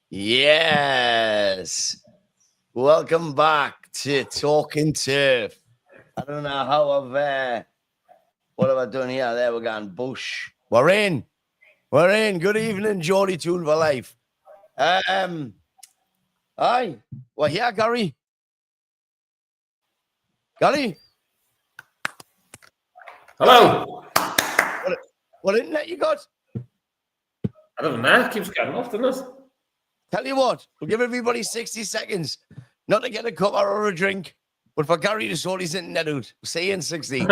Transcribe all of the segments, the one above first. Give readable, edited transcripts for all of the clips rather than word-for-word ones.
Yes. Welcome back to Talking Turf. I don't know how what have I done here? There we're going Bush. We're in. Good evening, Geordie Toon for life. Hi. We're here, Gary. Hello. What internet you got? I don't know. It keeps getting off, doesn't it? Tell you what, we'll give everybody 60 seconds not to get a cup or a drink, but for Gary to sort his internet out. See you in 60.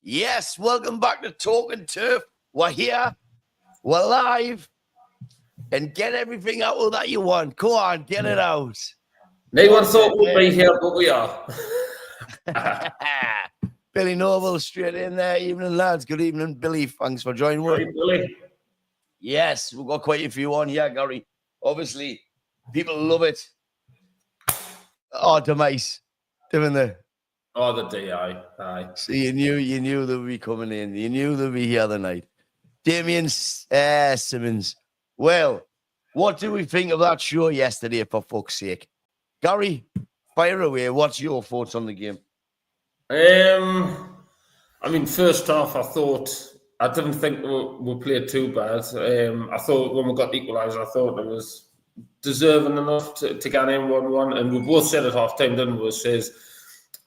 Yes, welcome back to Talking Turf. We're here, we're live, and get everything out that you want. Go on, get it out. No one thought we'd be here, but we are. Billy Noble straight in there. Evening, lads. Good evening, Billy. Thanks for joining. Hey, Billy. Yes, we've got quite a few on here, Gary. Obviously, people love it. Oh, demise, didn't they? Oh, the DI. Aye. So you knew they would be coming in. You knew they'd be here tonight. Damien Simmons. Well, what do we think of that show yesterday, for fuck's sake? Gary, fire away. What's your thoughts on the game? I mean, first off, I didn't think we played too bad. I thought when we got the equaliser, I thought it was deserving enough to get in 1-1. And we both said at half time, didn't we? Says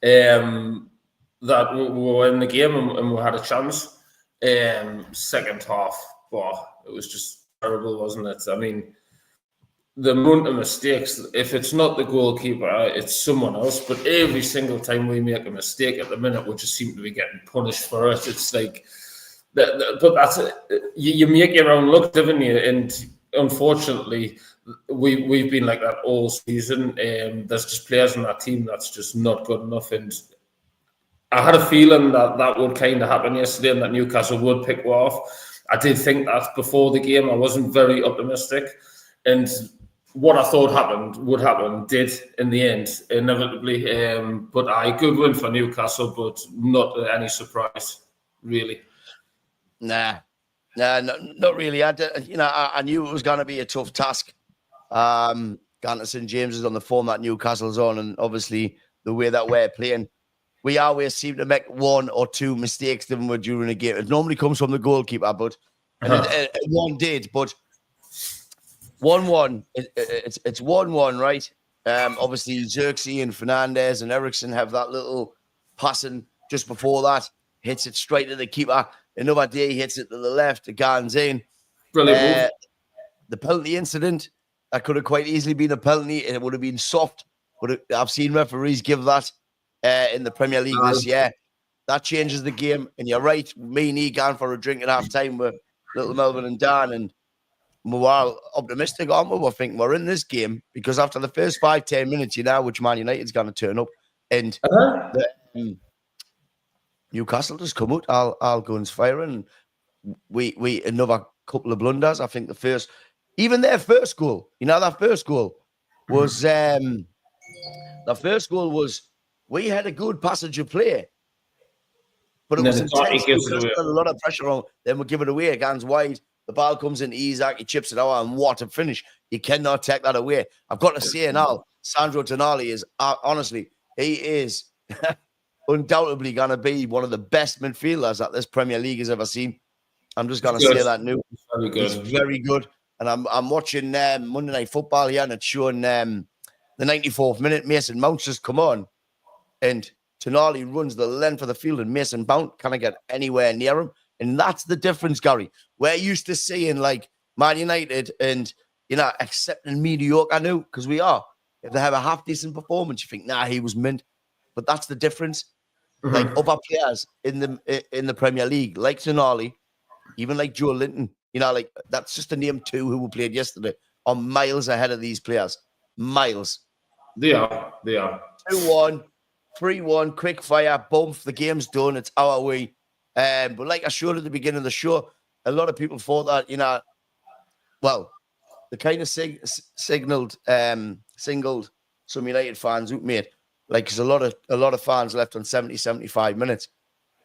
that we were in the game and we had a chance. Second half, it was just terrible, wasn't it? I mean, the amount of mistakes, if it's not the goalkeeper, it's someone else. But every single time we make a mistake at the minute, we just seem to be getting punished for it. It's like, but that's you make your own luck, don't you? And unfortunately, we've been like that all season. There's just players in that team that's just not good enough. And I had a feeling that would kind of happen yesterday and that Newcastle would pick off. I did think that before the game. I wasn't very optimistic. And what I thought would happen did in the end, inevitably. But good win for Newcastle, but not any surprise, really. Nah, not really. I knew it was going to be a tough task. Going to St. James's on the form that Newcastle's on, and obviously the way that we're playing, we always seem to make one or two mistakes during a game. It normally comes from the goalkeeper, but one did. But 1-1, it's 1-1, right? Obviously, Xerxes and Fernandez and Eriksson have that little passing just before that, hits it straight to the keeper. Another day, he hits it to the left, the guns in. Brilliant. The penalty incident, that could have quite easily been a penalty. It would have been soft. But I've seen referees give that in the Premier League this year. That changes the game. And you're right, me and he gone for a drink at half time with little Melvin and Dan, and we were optimistic, aren't we? We're thinking we're in this game because after the first 5-10 minutes, you know which Man United's going to turn up. And Newcastle just come out, all guns firing. We another couple of blunders. I think their first goal, that first goal was we had a good passage of play, but it was intense. A lot of pressure on. Then we give it away. Against wide. The ball comes in, Isaac, he chips it out, and what a finish. You cannot take that away. I've got to say now, Sandro Tonali is honestly, he is undoubtedly going to be one of the best midfielders that this Premier League has ever seen. I'm just going to say that now. He's very good. And I'm watching Monday Night Football here, and it's showing the 94th minute. Mason Mount's just come on, and Tonali runs the length of the field, and Mason Mount can't get anywhere near him. And that's the difference, Gary. We're used to seeing like Man United and, accepting mediocre now, because we are. If they have a half decent performance, you think, nah, he was mint. But that's the difference. Mm-hmm. Like other players in the Premier League, like Tonali, even like Joe Linton, like that's just to name two who played yesterday, are miles ahead of these players. Miles. They are. 2-1, 3-1, quick fire, boom, the game's done. It's our way. But like I showed at the beginning of the show, a lot of people thought that, the kind of singled some United fans out, mate. Like, because a lot of fans left on 70, 75 minutes.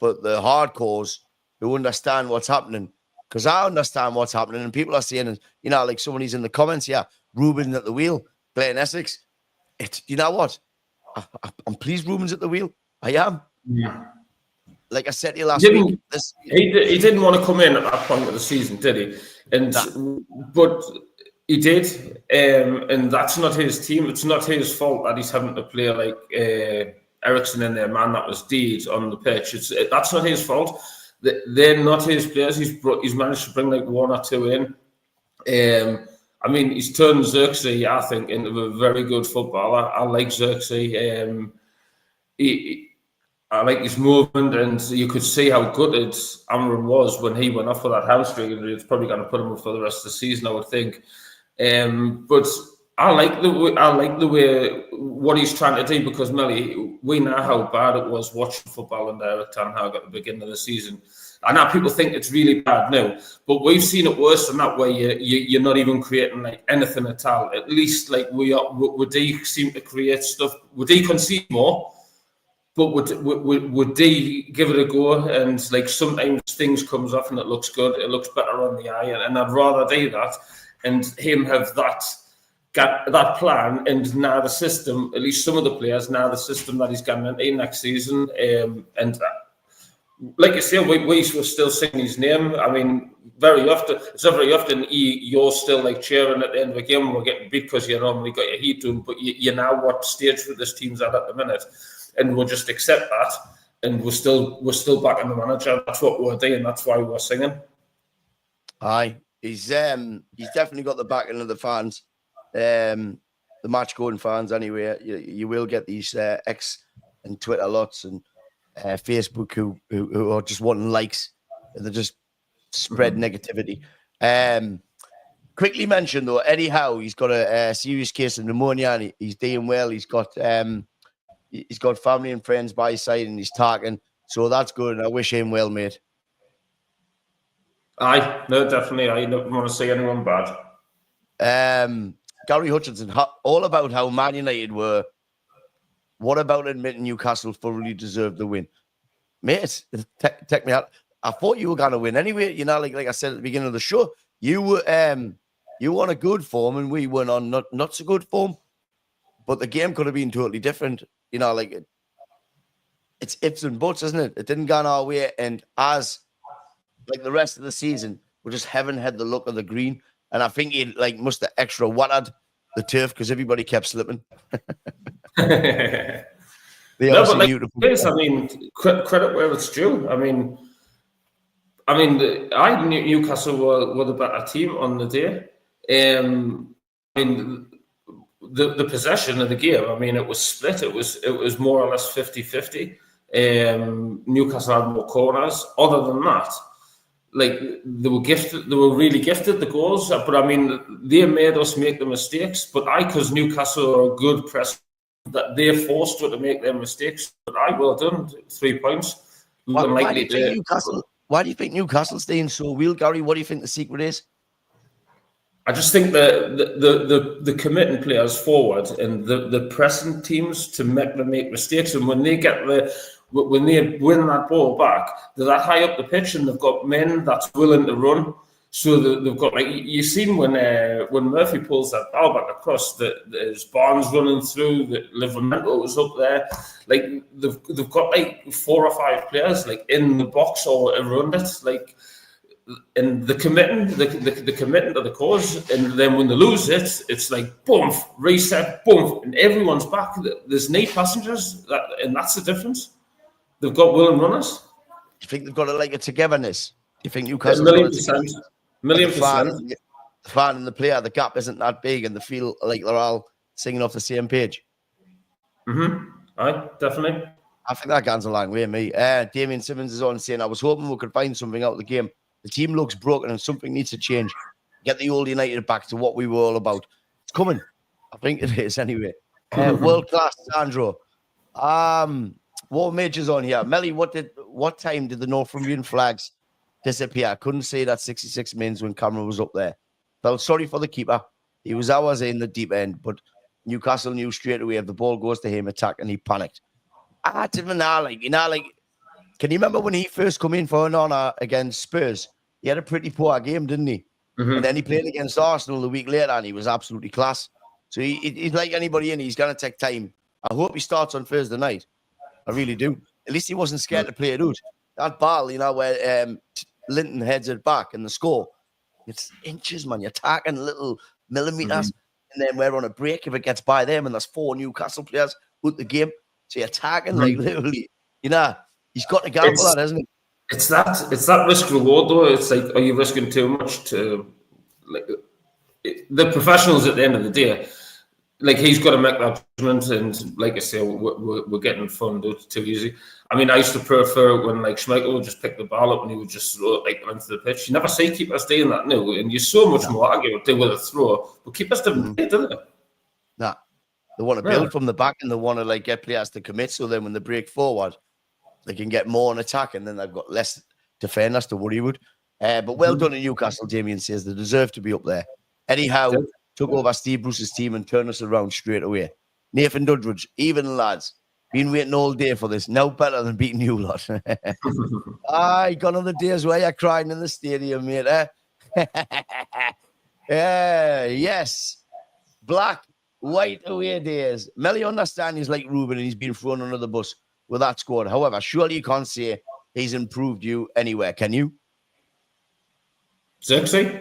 But the hardcores who understand what's happening, because I understand what's happening, and people are saying, like somebody's in the comments, Ruben at the wheel, playing Essex. You know what? I'm pleased Ruben's at the wheel. I am. Yeah. Like I said to you last week. He didn't want to come in at that point of the season, did he? But he did. And that's not his team. It's not his fault that he's having to play like Ericsson in there, man. That was Deed on the pitch. That's not his fault. They're not his players. He's managed to bring like one or two in. He's turned Xerxes, I think, into a very good footballer. I like Xerxes. I like his movement, and you could see how gutted Amram was when he went off with that hamstring, and it's probably going to put him up for the rest of the season, I would think. But I like the way what he's trying to do, because Melly, we know how bad it was watching football under Eric Ten Hag at the beginning of the season. I know people think it's really bad now, but we've seen it worse than that, where you're not even creating like anything at all. At least like we do seem to create stuff. We do concede more, but would they give it a go? And like sometimes things comes off and it looks good, it looks better on the eye, and I'd rather do that and him have that plan, and now the system, at least some of the players, now the system that he's getting into next season. And like I say, we were still singing his name. I mean, it's not very often you're still like cheering at the end of a game when we're getting beat because you normally got your heat to him, but you know what stage this team's at the minute. And we'll just accept that, and we're still backing the manager. That's what we're doing. That's why we're singing. Aye, he's definitely got the backing of the fans, the match going fans. Anyway, you will get these X and Twitter lots and Facebook who are just wanting likes, and they just spread negativity. Quickly mention though, Eddie Howe, he's got a serious case of pneumonia, and he's doing well. He's got family and friends by his side, and he's talking. So that's good, and I wish him well, mate. Aye, no, definitely. I don't want to see anyone bad. Gary Hutchinson, all about how Man United were. What about admitting Newcastle thoroughly deserved the win? Mate, take me out. I thought you were going to win anyway. Like I said at the beginning of the show, you were on a good form, and we went on not so good form. But the game could have been totally different. It's ifs and buts, isn't it? It didn't go our way. And as like the rest of the season, we just haven't had the look of the green. And I think he must have extra watered the turf because everybody kept slipping. Credit where it's due. I knew Newcastle were the better team on the day. The possession of the game, it was split. It was more or less 50-50. Newcastle had more corners. Other than that, they were really gifted the goals. But they made us make the mistakes. But because Newcastle are a good press, that they're forced to make their mistakes. But well done, 3 points. Why do you think Newcastle's staying so well, Gary? What do you think the secret is? I just think the committing players forward and the pressing teams to make them make mistakes, and when they win that ball back, they're that high up the pitch and they've got men that's willing to run. So they've got like you've seen when Murphy pulls that ball back across, there's Barnes running through, the Livramento was up there. Like they've got like 4 or 5 players like in the box or around it, like. And the committing to the cause, and then when they lose it, it's like boom, reset, boom, and everyone's back. There's no passengers, and that's the difference. They've got willing runners. Do you think they've got a togetherness? Do you think A Newcastle's million got a percent, togetherness? million The fan, percent. the fan and the player, the gap isn't that big, and they feel like they're all singing off the same page. Aye, definitely. I think that goes a long way, me. Damien Simmons is on saying, I was hoping we could find something out of the game. The team looks broken and something needs to change. Get the old United back to what we were all about. It's coming. I think it is anyway. World class, Sandro. What majors on here? Melly, what time did the Northumbrian flags disappear? I couldn't say that 66 mins when camera was up there. Felt sorry for the keeper. He was hours in the deep end, but Newcastle knew straight away if the ball goes to him, attack, and he panicked. I didn't know, can you remember when he first come in for an honour against Spurs? He had a pretty poor game, didn't he? And then he played against Arsenal the week later, and he was absolutely class. So he's like anybody in, he's going to take time. I hope he starts on Thursday night. I really do. At least he wasn't scared to play it out. That ball, where Linton heads it back and the score, it's inches, man. You're talking little millimetres. And then we're on a break if it gets by them, and there's 4 Newcastle players with the game. So you're talking like literally, he's got to gamble that, hasn't he? It's that risk reward though. It's like, are you risking too much to the professionals at the end of the day? Like he's got to make that judgment, and like I say, we're getting funded too easy. I mean, I used to prefer when like Schmeichel would just pick the ball up and he would just throw it like onto the pitch. You never see keepers doing that now, and you're so much more accurate with a throw. But keepers didn't, do they? Nah, they want to build from the back, and they want to get players to commit. So then when they break forward, they can get more on attack, and then they've got less defenders to worry with. But well done in Newcastle, Damien says. They deserve to be up there. Eddie Howe took over Steve Bruce's team and turned us around straight away. Nathan Dudridge, even lads. Been waiting all day for this. Now better than beating you lot. Gone on the days where you're crying in the stadium, mate. Yes. Black, white away days. Melly understand he's like Ruben and he's been thrown under the bus with that squad. However, surely you can't say he's improved you anywhere, can you? Sexy.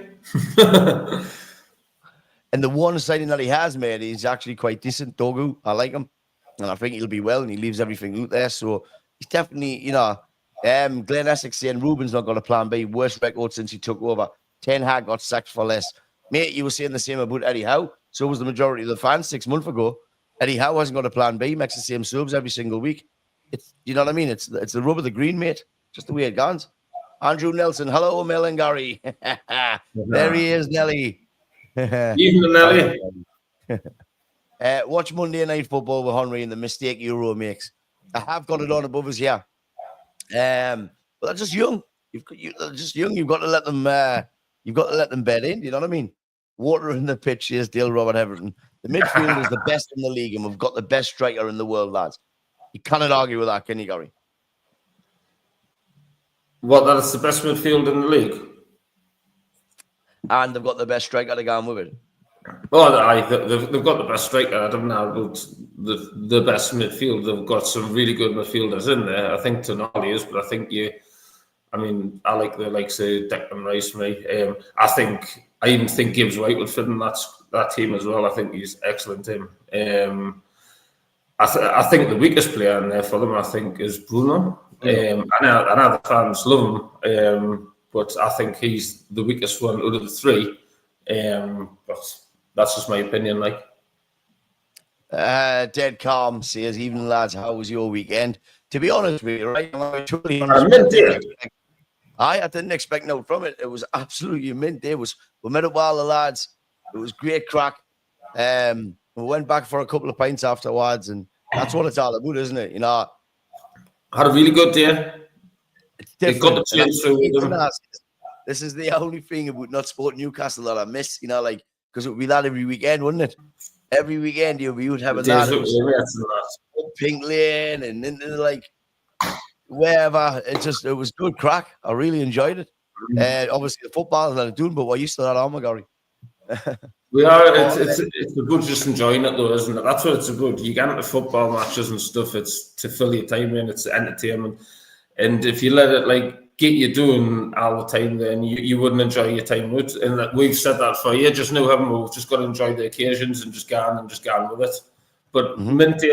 And the one signing that he has made is actually quite decent. Dogu, I like him. And I think he'll be well, and he leaves everything out there. So he's definitely, Glenn Essex saying Ruben's not got a plan B. Worst record since he took over. Ten Hag got sacked for less. Mate, you were saying the same about Eddie Howe. So was the majority of the fans 6 months ago. Eddie Howe hasn't got a plan B. Makes the same subs every single week. It's, you know what I mean? It's the rub of the green, mate. Just the way it goes. Andrew Nelson. Hello, Mel and Gary. There he is, Nelly. Even Nelly. Watch Monday Night Football with Henry and the mistake Euro makes. I have got it on above us here. But they're just young. They're just young. You've got to let them. You've got to let them bed in. You know what I mean? Water in the pitch. Here's Dale Robert Everton. The midfield is the best in the league, and we've got the best striker in the world, lads. You cannot argue with that, can you, Gary? What? That's the best midfield in the league. And they've got the best striker to go on with it. Oh, they've got the best striker. I don't know about the best midfield. They've got some really good midfielders in there. I think Tonali is, but I think I like the likes of Declan Rice. I even think Gibbs White would fit in that team as well. I think he's excellent in. I think the weakest player in there for them, I think, is Bruno. I know the fans love him, but I think he's the weakest one out of the three. But that's just my opinion, Dead calm says, even lads, how was your weekend? To be honest with you, right? I'm totally I didn't expect no from it. It was absolutely mint day. We met up with all the lads. It was great crack. We went back for a couple of pints afterwards, and that's what it's all about, isn't it? Had a really good day. It's different. Got the chance through with them. This is the only thing about not supporting Newcastle that I miss, because it would be that every weekend, wouldn't it? Every weekend you would have that. Pink Lane and wherever. It was good crack. I really enjoyed it. Obviously, the footballers are doing, but what you still at home, Gary? We are. It's about just enjoying it, though, isn't it? That's what it's about. You get into football matches and stuff. It's to fill your time in. It's entertainment, and if you let it get you doing all the time, then you wouldn't enjoy your time with. And we've said that for years. Just now, haven't we? We've just got to enjoy the occasions and just go on with it. But Minty,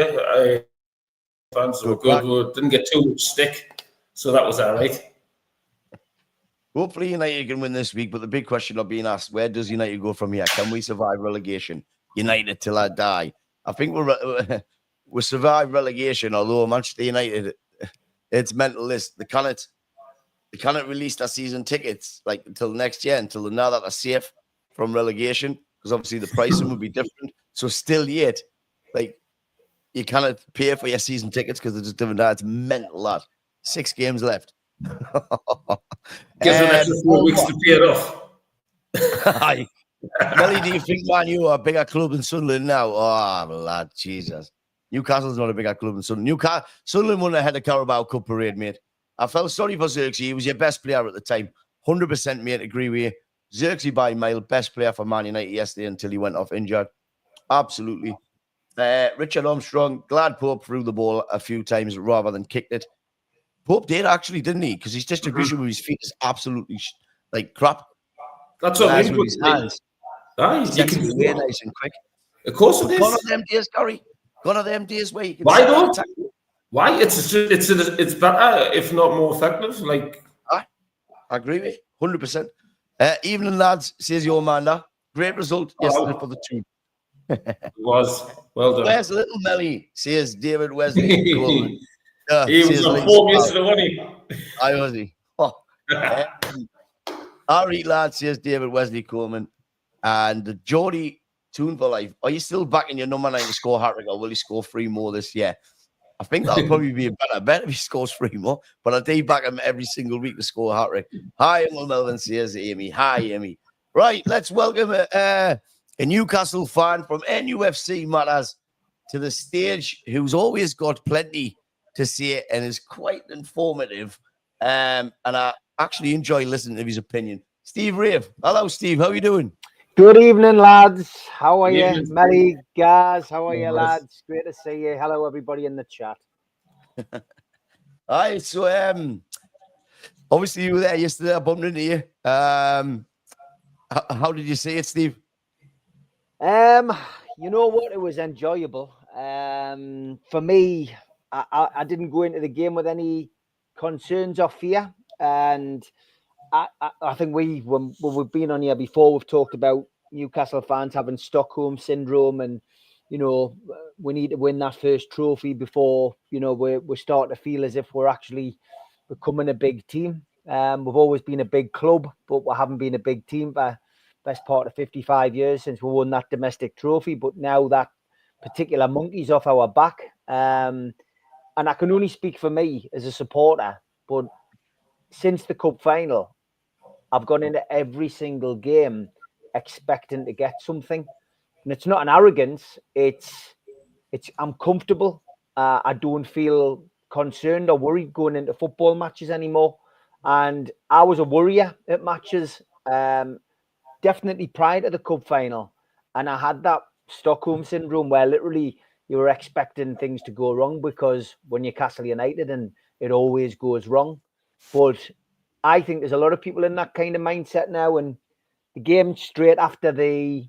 fans were good. We didn't get too much stick, so that was all right. Hopefully United can win this week, but the big question of being asked, where does United go from here? Can we survive relegation? United till I die. I think we'll survive relegation, although Manchester United, it's mental list. They cannot release their season tickets until next year, until they know that they're safe from relegation, because obviously the pricing would be different. So still yet, you cannot pay for your season tickets because they're just doing that. It's mental, that. 6 games left. Gives an extra 4 weeks to pay it off. Melly, do you think, man, you are a bigger club than Sunderland now? Oh, lad, Jesus. Newcastle's not a bigger club than Sunderland. Sunderland wouldn't have had a Carabao Cup parade, mate. I felt sorry for Xerxes. He was your best player at the time. 100%, mate, agree with you. Xerxes by a mile, best player for Man United yesterday until he went off injured. Absolutely. Richard Armstrong, glad Pope threw the ball a few times rather than kicked it. Pope did actually, didn't he? Because his distribution with his feet is absolutely crap. That's what I mean. With his hands. You can do it nice and quick. Of course it is. Gone are them days, Gary. Gone are them days where you can. Why though? Why? It's better, if not more effective. I agree with you, 100%. Evening, lads, says your man there. Great result yesterday for the Toon. It was. Well done. Where's little Melly? Says David Wesley. He was on form yesterday, wasn't he? I was he. Oh. All right, lads, says David Wesley Coleman. And Geordie Toon for life. Are you still backing your number 9 to score hat-trick, or will he score 3 more this year? I think that'll probably be a better bet if he scores 3 more. But I do back him every single week to score a hat-trick. Hi, Uncle Melvin, says Amy. Hi, Amy. Right, let's welcome a Newcastle fan from NUFC Matters to the stage, who's always got plenty to say and is quite informative. And I actually enjoy listening to his opinion. Steve Rave. Hello, Steve. How are you doing? Good evening, lads. How are you? Melly, Gaz, how are you, lads? Great to see you. Hello, everybody in the chat. Hi. So, obviously, you were there yesterday. I bumped into you. How did you see it, Steve? You know what? It was enjoyable. For me, I didn't go into the game with any concerns or fear, and I think when we've been on here before, we've talked about Newcastle fans having Stockholm syndrome, and we need to win that first trophy before we're starting to feel as if we're actually becoming a big team. We've always been a big club, but we haven't been a big team for best part of 55 years since we won that domestic trophy. But now that particular monkey's off our back, and I can only speak for me as a supporter, but since the cup final, I've gone into every single game expecting to get something. And it's not an arrogance. It's I'm comfortable. I don't feel concerned or worried going into football matches anymore. And I was a worrier at matches, definitely prior to the cup final. And I had that Stockholm syndrome where literally you were expecting things to go wrong, because when you're Newcastle United and it always goes wrong. But I think there's a lot of people in that kind of mindset now. And the game straight after the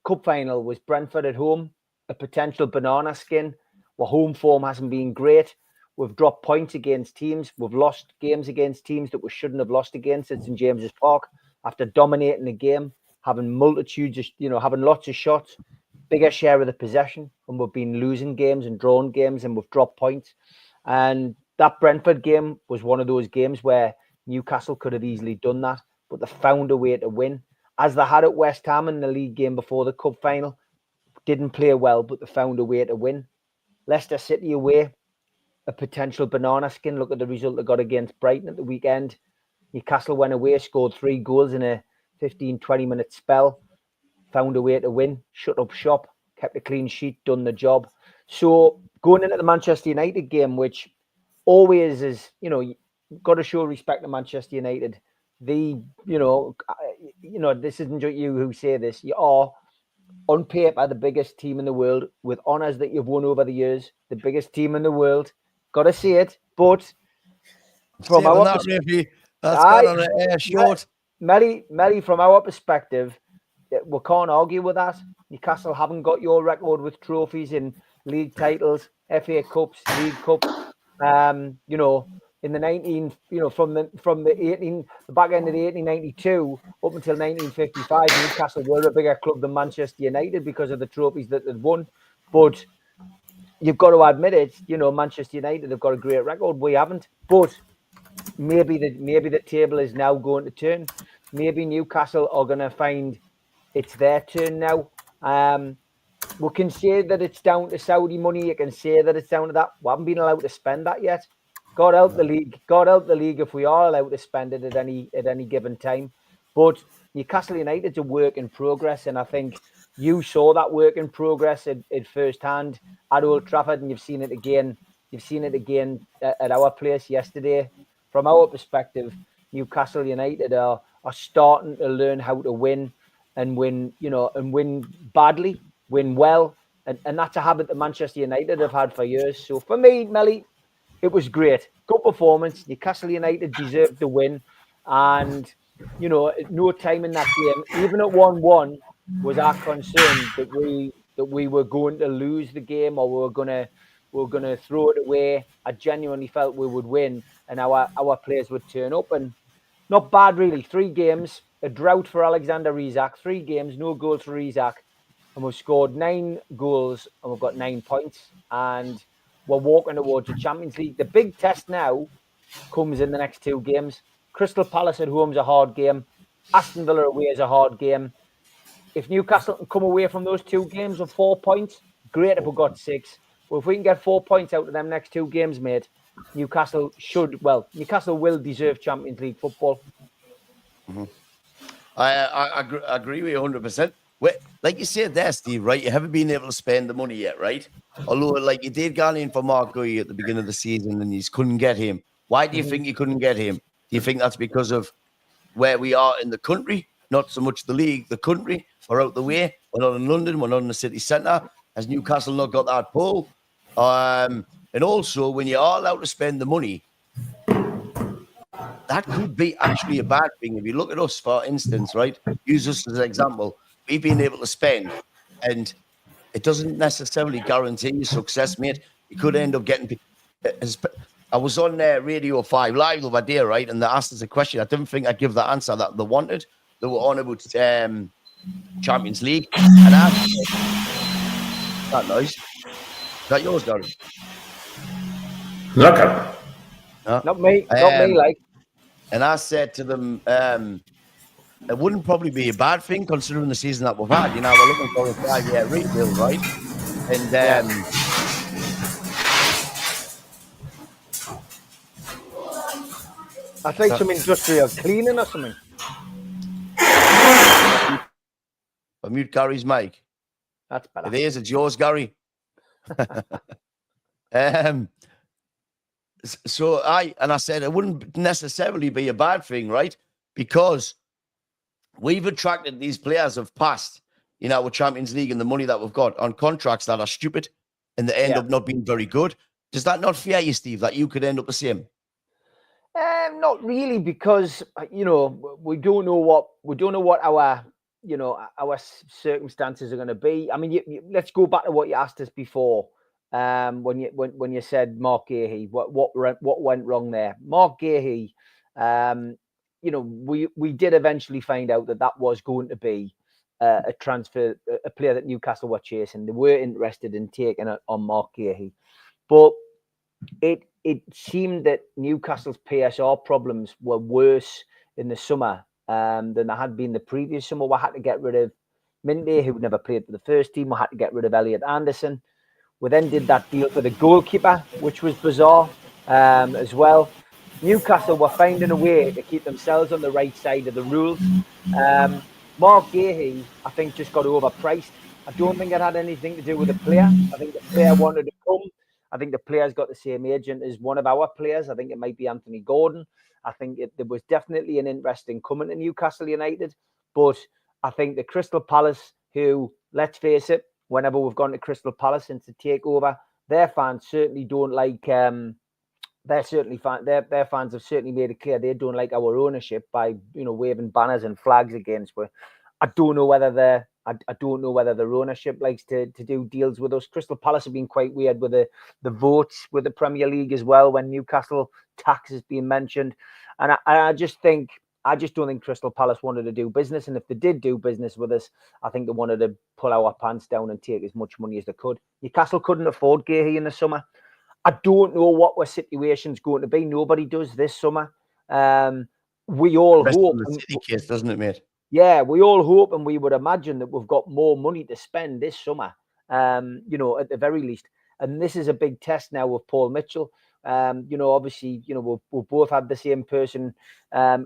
cup final was Brentford at home, a potential banana skin. Well, home form hasn't been great. We've dropped points against teams. We've lost games against teams that we shouldn't have lost against at St James's Park after dominating the game, having multitudes of, having lots of shots, bigger share of the possession, and we've been losing games and drawing games, and we've dropped points. And that Brentford game was one of those games where Newcastle could have easily done that, but they found a way to win. As they had at West Ham in the league game before the cup final, didn't play well, but they found a way to win. Leicester City away, a potential banana skin. Look at the result they got against Brighton at the weekend. Newcastle went away, scored 3 goals in a 15, 20-minute spell, found a way to win, shut up shop, kept a clean sheet, done the job. So going into the Manchester United game, which always is, you've got to show respect to Manchester United. this isn't just you who say this. You are on paper the biggest team in the world with honours that you've won over the years. The biggest team in the world. Got to say it, but from our perspective, that's gone on a short. Melly, from our perspective, we can't argue with that. Newcastle haven't got your record with trophies in league titles, FA Cups, League Cups. In the 19, from the back end of the 1892 up until 1955, Newcastle were a bigger club than Manchester United because of the trophies that they'd won. But you've got to admit it, Manchester United have got a great record. We haven't. But maybe the table is now going to turn. Maybe Newcastle are going to find it's their turn now. We can say that it's down to Saudi money. You can say that it's down to that. We haven't been allowed to spend that yet. God help the league. God help the league if we are allowed to spend it at any given time. But Newcastle United's a work in progress, and I think you saw that work in progress at first hand at Old Trafford, and you've seen it again. You've seen it again at our place yesterday. From our perspective, Newcastle United are starting to learn how to win and win badly, win well, and that's a habit that Manchester United have had for years. So for me, Melly, it was great. Good performance. Newcastle United deserved the win. And, at no time in that game, even at 1-1, was our concern that we were going to lose the game or we were gonna throw it away. I genuinely felt we would win and our players would turn up. And not bad, really. 3 games, a drought for Alexander Isak. 3 games, no goals for Isak. And we've scored 9 goals and we've got 9 points. And we're walking towards the Champions League. The big test now comes in the next 2 games. Crystal Palace at home is a hard game. Aston Villa away is a hard game. If Newcastle can come away from those 2 games with 4 points, great if we got 6. But if we can get 4 points out of them next 2 games, mate, Newcastle will deserve Champions League football. Mm-hmm. I agree with you 100%. Like you said there, Steve, right? You haven't been able to spend the money yet, right? Although, like, you did go in for Mark Guy at the beginning of the season and you couldn't get him. Why do you think you couldn't get him? Do you think that's because of where we are in the country? Not so much the league, the country. We're out the way. We're not in London. We're not in the city centre. Has Newcastle not got that pull? And also, when you are allowed to spend the money, that could be actually a bad thing. If you look at us, for instance, right? Use us as an example. We've been able to spend, and it doesn't necessarily guarantee you success, mate. You could end up getting... I was on Radio 5 Live the other day, right? And they asked us a question. I didn't think I'd give the answer that they wanted. They were on about Champions League. And I said, that noise. Is that yours, Gary? Look at it. No? Not me, like. And I said to them, it wouldn't probably be a bad thing considering the season that we've had. We're looking for a 5-year rebuild, right? And I think some industrial cleaning or something. I mute Gary's mic. That's better. It is. It's yours, Gary. So I said it wouldn't necessarily be a bad thing, right? Because we've attracted these players of past, with Champions League and the money that we've got on contracts that are stupid and they end up not being very good. Does that not fear you, Steve, that you could end up the same? Not really, because we don't know what our our circumstances are going to be. I mean, let's go back to what you asked us before. When you said Mark Gahey, what went wrong there? Mark Gahey, we did eventually find out that was going to be a transfer, a player that Newcastle were chasing. They were interested in taking it on Mark Gahey, but it seemed that Newcastle's PSR problems were worse in the summer than they had been the previous summer. We had to get rid of Minty, who never played for the first team. We had to get rid of Elliot Anderson. We then did that deal for the goalkeeper, which was bizarre as well. Newcastle were finding a way to keep themselves on the right side of the rules. Mark Gahey, I think, just got overpriced. I don't think it had anything to do with the player. I think the player wanted to come. I think the player's got the same agent as one of our players. I think it might be Anthony Gordon. I think there was definitely an interest in coming to Newcastle United. But I think the Crystal Palace, who, let's face it, whenever we've gone to Crystal Palace since the takeover, their fans certainly don't like... their fans have certainly made it clear they don't like our ownership by waving banners and flags against. But I don't know whether their ownership likes to do deals with us. Crystal Palace have been quite weird with the votes with the Premier League as well when Newcastle tax has been mentioned, and I just don't think Crystal Palace wanted to do business. And if they did do business with us, I think they wanted to pull our pants down and take as much money as they could. Newcastle couldn't afford Gahey in the summer. I don't know what our situation's going to be. Nobody does this summer. We all hope. The City case, doesn't it, mate? Yeah, we all hope and we would imagine that we've got more money to spend this summer, at the very least. And this is a big test now with Paul Mitchell. Obviously, we've both had the same person, at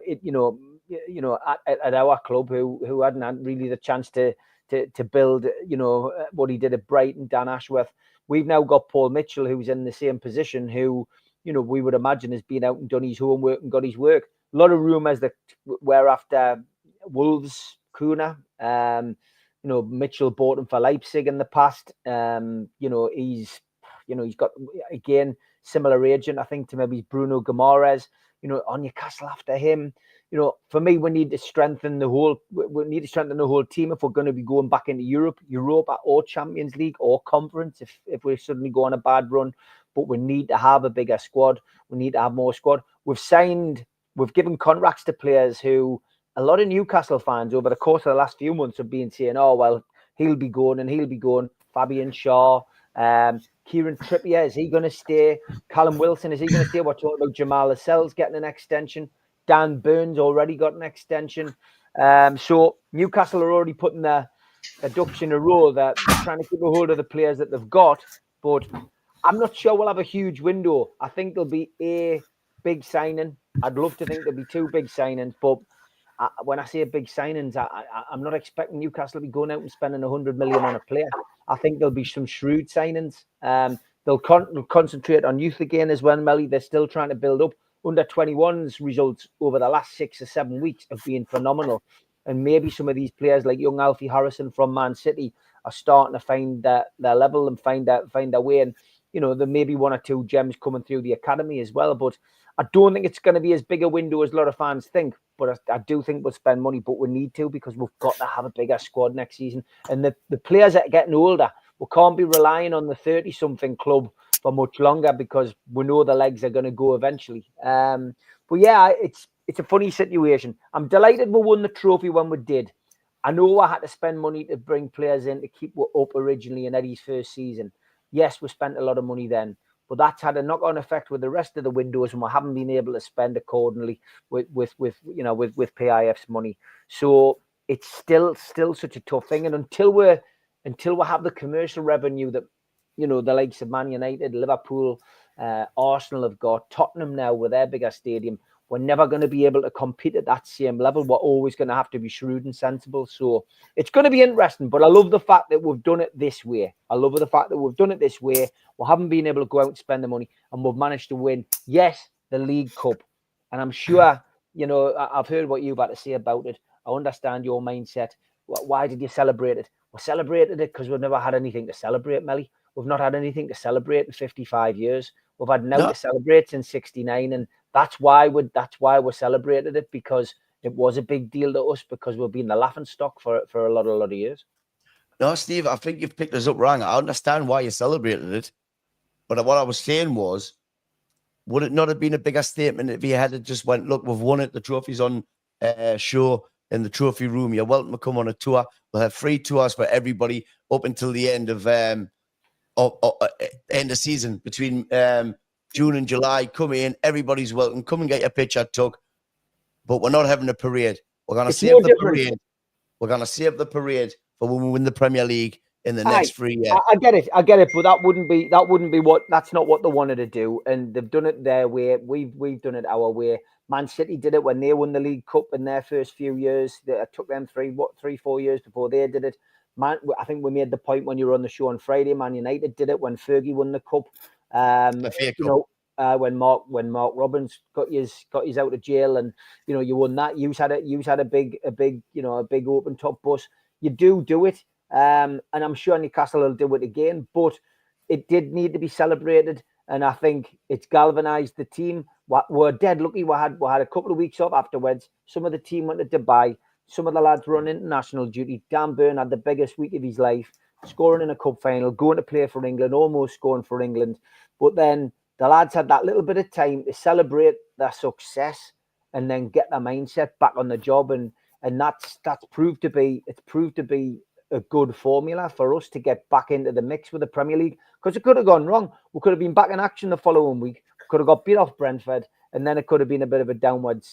our club who hadn't had really the chance to build, what he did at Brighton, Dan Ashworth. We've now got Paul Mitchell, who's in the same position, who, we would imagine has been out and done his homework and got his work. A lot of rumours that we're after Wolves, Kuna. Mitchell bought him for Leipzig in the past. He's got, again, similar agent, I think, to maybe Bruno Guimaraes, on Newcastle after him. For me, we need to strengthen the whole team if we're going to be going back into Europa or Champions League or Conference if we suddenly go on a bad run. But we need to have a bigger squad. We need to have more squad. We've given contracts to players who a lot of Newcastle fans over the course of the last few months have been saying, oh, well, he'll be going. Fabian Shaw, Kieran Trippier, is he going to stay? Callum Wilson, is he going to stay? We're talking about Jamal Lascelles getting an extension. Dan Burns already got an extension. So Newcastle are already putting their ducks in a row. They're trying to keep a hold of the players that they've got. But I'm not sure we'll have a huge window. I think there'll be a big signing. I'd love to think there'll be two big signings. But when I say big signings, I'm not expecting Newcastle to be going out and spending 100 million on a player. I think there'll be some shrewd signings. They'll concentrate on youth again as well, Melly. They're still trying to build up. Under 21's results over the last 6 or 7 weeks have been phenomenal. And maybe some of these players like young Alfie Harrison from Man City are starting to find their level and find their way. And, there may be one or two gems coming through the academy as well. But I don't think it's going to be as big a window as a lot of fans think. But I do think we'll spend money, but we need to because we've got to have a bigger squad next season. And the players that are getting older, we can't be relying on the 30-something club for much longer because we know the legs are going to go eventually. But yeah, it's a funny situation. I'm delighted we won the trophy when we did. I know I had to spend money to bring players in to keep up originally in Eddie's first season. Yes, we spent a lot of money then, but that's had a knock-on effect with the rest of the windows, and we haven't been able to spend accordingly with PIF's money. So it's still such a tough thing, and until we have the commercial revenue that the likes of Man United, Liverpool, Arsenal have got, Tottenham now with their bigger stadium, we're never going to be able to compete at that same level. We're always going to have to be shrewd and sensible. So it's going to be interesting. But I love the fact that we've done it this way. We haven't been able to go out and spend the money, and we've managed to win, yes, the League Cup. And I'm sure, I've heard what you've had to say about it. I understand your mindset. Why did you celebrate it? We celebrated it because we've never had anything to celebrate, Melly. We've not had anything to celebrate in 55 years. We've had no to celebrate since 69, and that's why we celebrated it, because it was a big deal to us, because we've been the laughing stock for a lot of years. No, Steve, I think you've picked us up wrong. I understand why you celebrated it, but what I was saying was, would it not have been a bigger statement if you had just went, look, we've won it, the trophy's on show in the trophy room. You're welcome to come on a tour. We'll have free tours for everybody up until the end of season, between June and July. Come in, everybody's welcome. Come and get your picture took. But we're not having a parade. We're going to save the parade. We're going to save the parade for when we win the Premier League in the next 3 years. I get it, but that wouldn't be that's not what they wanted to do, and they've done it their way. We've done it our way. Man City did it when they won the League Cup in their first few years. It took them 3-4 years before they did it. I think we made the point when you were on the show on Friday. Man United did it when Fergie won the cup. The FA Cup. When Mark Robbins got his out of jail, and you won that. You had a big open top bus. You do it, and I'm sure Newcastle will do it again. But it did need to be celebrated, and I think it's galvanised the team. We're dead lucky. We had a couple of weeks off afterwards. Some of the team went to Dubai. Some of the lads were on international duty. Dan Burn had the biggest week of his life, scoring in a cup final, going to play for England, almost scoring for England. But then the lads had that little bit of time to celebrate their success and then get their mindset back on the job. And that's proved to be a good formula for us to get back into the mix with the Premier League, because it could have gone wrong. We could have been back in action the following week. Could have got beat off Brentford, and then it could have been a bit of a downward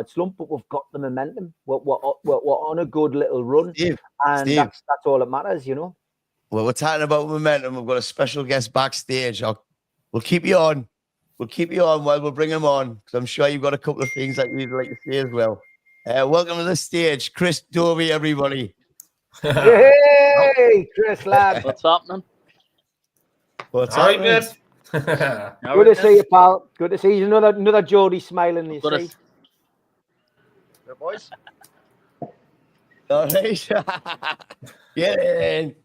slump. But we've got the momentum. We're on a good little run, Steve, that's all that matters, Well, we're talking about momentum. We've got a special guest backstage. We'll keep you on. We'll keep you on while we'll bring him on, because I'm sure you've got a couple of things that you'd like to say as well. Welcome to the stage, Chris Dovey, everybody. Hey, Chris, lad. What's happening? What's All right, happening? mate. Good to see you, pal. Good to see you. Another Geordie smiling. You see, Yeah, boys. All right. Get in.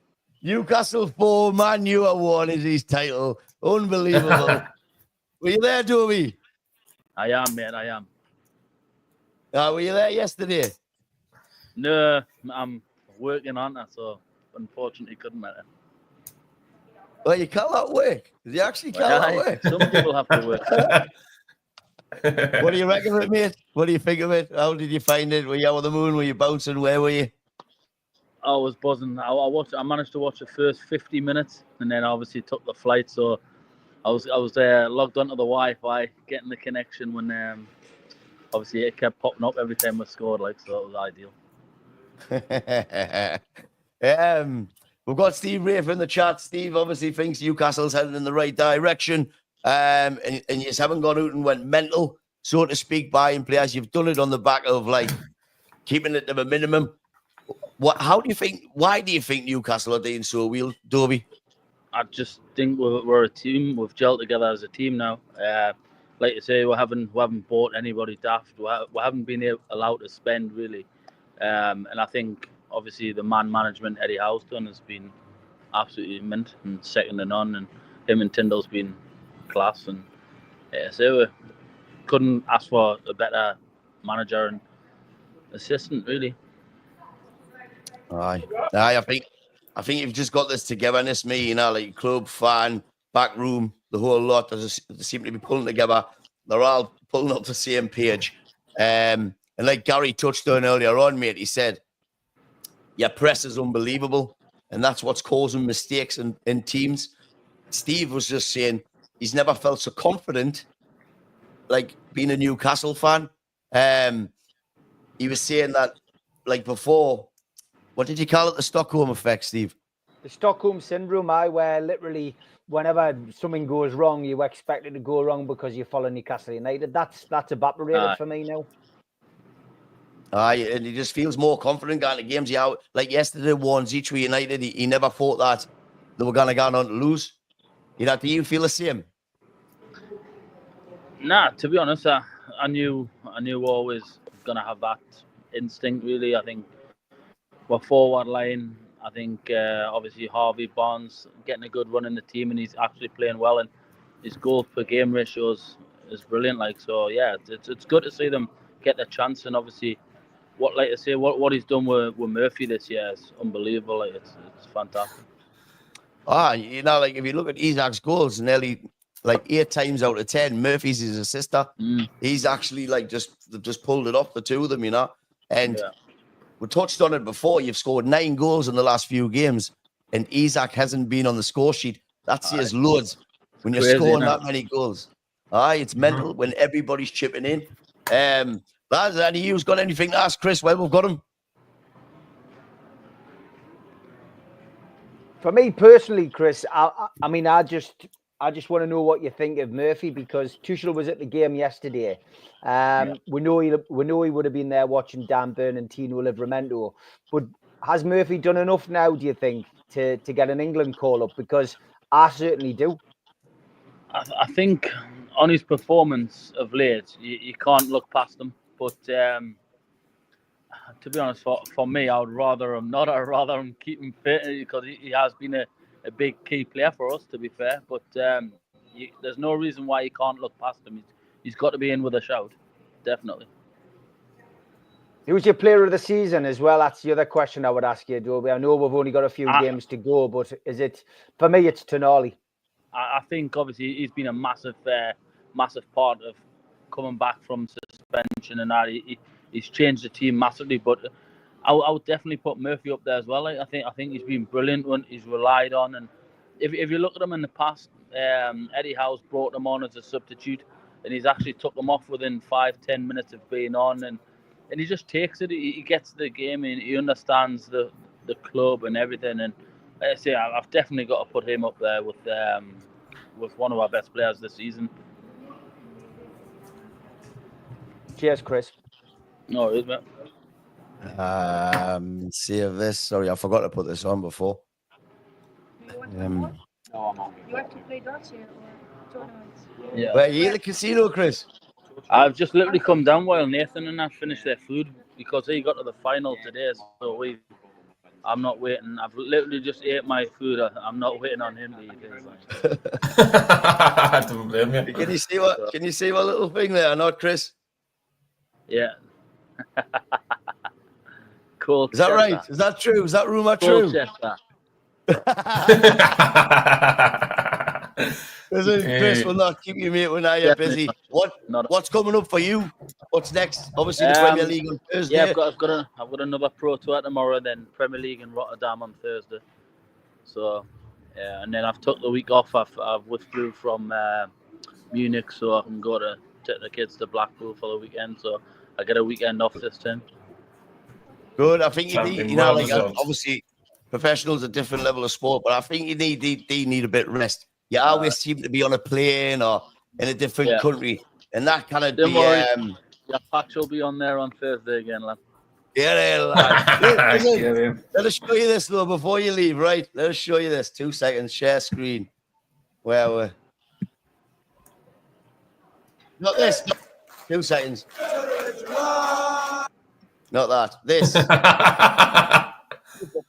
Newcastle 4, Man U at 1 is his title. Unbelievable. Were you there, Dovey? I am, mate. I am. Were you there yesterday? No, I'm working on that, so unfortunately couldn't make it. Well, you cannot work. You actually cannot work. Some people have to work. What do you reckon of it, mate? What do you think of it? How did you find it? Were you out on the moon? Were you bouncing? Where were you? I was buzzing. I managed to watch the first 50 minutes, and then obviously took the flight. So I was logged onto the Wi-Fi, getting the connection when obviously it kept popping up every time we scored. So it was ideal. We've got Steve Rafe in the chat. Steve obviously thinks Newcastle's heading in the right direction. And you haven't gone out and went mental, so to speak, buying players. You've done it on the back of keeping it to a minimum. Why do you think Newcastle are doing so well, Dovey? I just think we're a team. We've gelled together as a team now. Like you say, we haven't bought anybody daft. We haven't been allowed to spend really. And I think obviously the man management Eddie Howe's done has been absolutely mint and second to none. And him and Tyndall's been class. And so we couldn't ask for a better manager and assistant really. Aye. I think you've just got this togetherness, like club, fan, back room, the whole lot. They seem to be pulling together. They're all pulling up the same page. And like Gary touched on earlier on, mate, he said, your press is unbelievable, and that's what's causing mistakes in teams. Steve was just saying he's never felt so confident, like being a Newcastle fan. He was saying that, like before, what did you call it? The Stockholm effect, Steve? The Stockholm syndrome, where literally whenever something goes wrong, you expect it to go wrong because you follow Newcastle United. That's evaporated for me now. And he just feels more confident going to games. Like yesterday, won each with United. He never thought that they were going to go on to lose. Do you feel the same? Nah, to be honest, I knew always going to have that instinct. Really, I think we're forward line. I think obviously Harvey Barnes getting a good run in the team, and he's actually playing well. And his goal per game ratio is brilliant. So yeah, it's good to see them get the chance. And obviously, what he's done with Murphy this year is unbelievable. It's fantastic. If you look at Isak's goals, nearly 8 times out of 10, Murphy's his assister. He's actually just pulled it off, the two of them, And we touched on it before. You've scored 9 goals in the last few games, and Isak hasn't been on the score sheet. That says loads when you're scoring that many goals. It's mental when everybody's chipping in. Lads, any of you's got anything to ask Chris? Well, we've got him. For me personally, Chris, I just want to know what you think of Murphy, because Tuchel was at the game yesterday. We know he would have been there watching Dan Burn and Tino Livramento. But has Murphy done enough now, do you think, to get an England call up? Because I certainly do. I think on his performance of late, you can't look past him. But to be honest, for me, I would rather him not. I'd rather him keep him fit because he has been a big key player for us, to be fair. But there's no reason why you can't look past him. He's got to be in with a shout, definitely. Who's your player of the season as well? That's the other question I would ask you, Dobie. I know we've only got a few games to go, but is it, for me, it's Tonali. I think obviously he's been a massive part of coming back from suspension and that. He's changed the team massively, but I would definitely put Murphy up there as well. I think he's been brilliant when he's relied on, and if you look at him in the past, Eddie Howe's brought him on as a substitute, and he's actually took him off within 5-10 minutes of being on, and he just takes it. He gets the game, and he understands the club and everything. And like I say, I've definitely got to put him up there with one of our best players this season. Cheers, Chris. No, is it? Save this. Sorry, I forgot to put this on before. You have to play darts here or tournaments? Yeah. Where are you at the casino, Chris? I've just literally come down while Nathan and I finished their food because he got to the final today. So I'm not waiting. I've literally just ate my food. I'm not waiting on him to eat his. I don't blame you. Can you see what little thing there or not, Chris? Yeah. Cool. Is that right? Is that true? Is that rumour true? Chris will not keep you, mate, when you're busy. What's coming up for you? What's next? Obviously, the Premier League on Thursday. Yeah, I've got another Pro Tour tomorrow, then Premier League in Rotterdam on Thursday. So, yeah, and then I've took the week off. I've withdrew from Munich, so I can go to take the kids to Blackpool for the weekend. So I get a weekend off this time. Good. I think you need, obviously, professionals a different level of sport, but I think you need a bit of rest. You always seem to be on a plane or in a different country, and that kind of Your patch will be on there on Thursday again, lad. Yeah, lad. Let us show you this though before you leave, right? Let us show you this. 2 seconds. Share screen. Where we're not this. No. 2 seconds. Not that. This.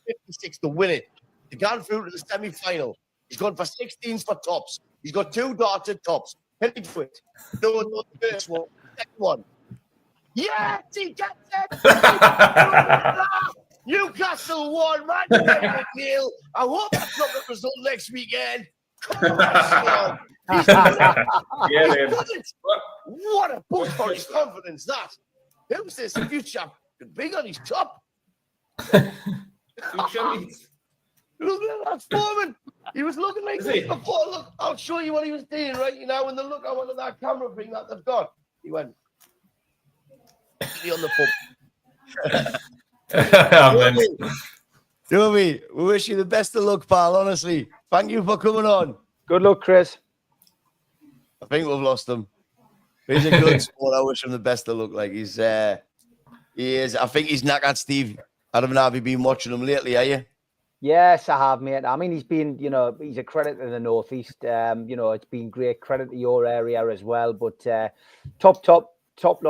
56 to win it. He gone through to the semi-final. He's gone for 16s for tops. He's got 2 darted tops. Can he do it? No, not the first one. Second one. Yes, he gets it. Newcastle won, man. Deal. I hope that's not the result next weekend. Come on, he's what a boost for his confidence, that. Who's this future? Big on his top. Look at that foreman. He was looking like this before. Look, I'll show you what he was doing right now. When the look, I wanted that camera thing that they've got. He went on the foot. Joey, we wish you the best of luck, pal. Honestly, thank you for coming on. Good luck, Chris. I think we've lost him. He's a good sport. I wish him the best of luck. Like he is. I think he's knackered, Steve. I don't know, have you been watching him lately? Are you? Yes, I have, mate. I mean, he's been, he's a credit to the Northeast. It's been great credit to your area as well. But top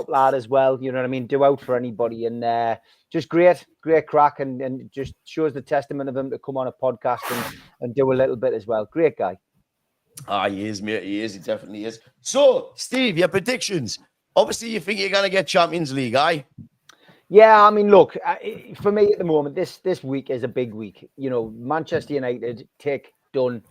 lad as well. You know what I mean? Do out for anybody, and just great crack, and just shows the testament of him to come on a podcast and do a little bit as well. Great guy. He is, mate. He is. He definitely is. So, Steve, your predictions. Obviously, you think you're going to get Champions League, aye? Yeah, I mean, look, for me at the moment, this week is a big week. Manchester United, done.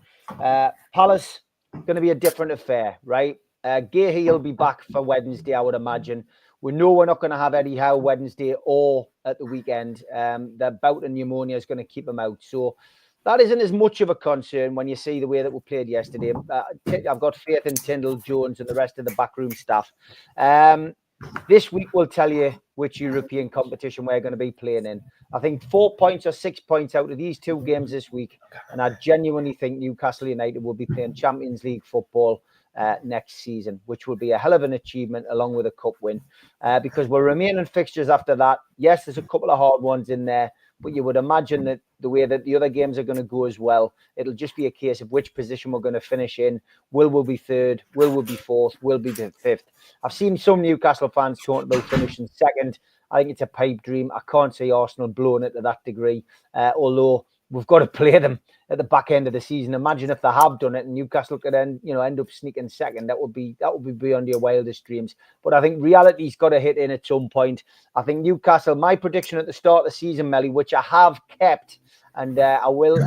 Palace, going to be a different affair, right? Gahey will be back for Wednesday, I would imagine. We know we're not going to have Eddie Howe Wednesday or at the weekend. The bout of pneumonia is going to keep him out. So that isn't as much of a concern when you see the way that we played yesterday. I've got faith in Tyndall, Jones, and the rest of the backroom staff. This week will tell you which European competition we're going to be playing in. I think 4 points or 6 points out of these 2 games this week. And I genuinely think Newcastle United will be playing Champions League football next season, which will be a hell of an achievement along with a cup win, because we're remaining fixtures after that. Yes, there's a couple of hard ones in there, But you would imagine that the way that the other games are going to go as well, it'll just be a case of which position we're going to finish in. Will we be third? Will we be fourth? Will we be fifth? I've seen some Newcastle fans talking about finishing second. I think it's a pipe dream. I can't see Arsenal blowing it to that degree, although we've got to play them at the back end of the season. Imagine if they have done it and Newcastle could end up sneaking second. That would be beyond your wildest dreams. But I think reality's got to hit in at some point. I think Newcastle, my prediction at the start of the season, Melly, which I have kept, and I will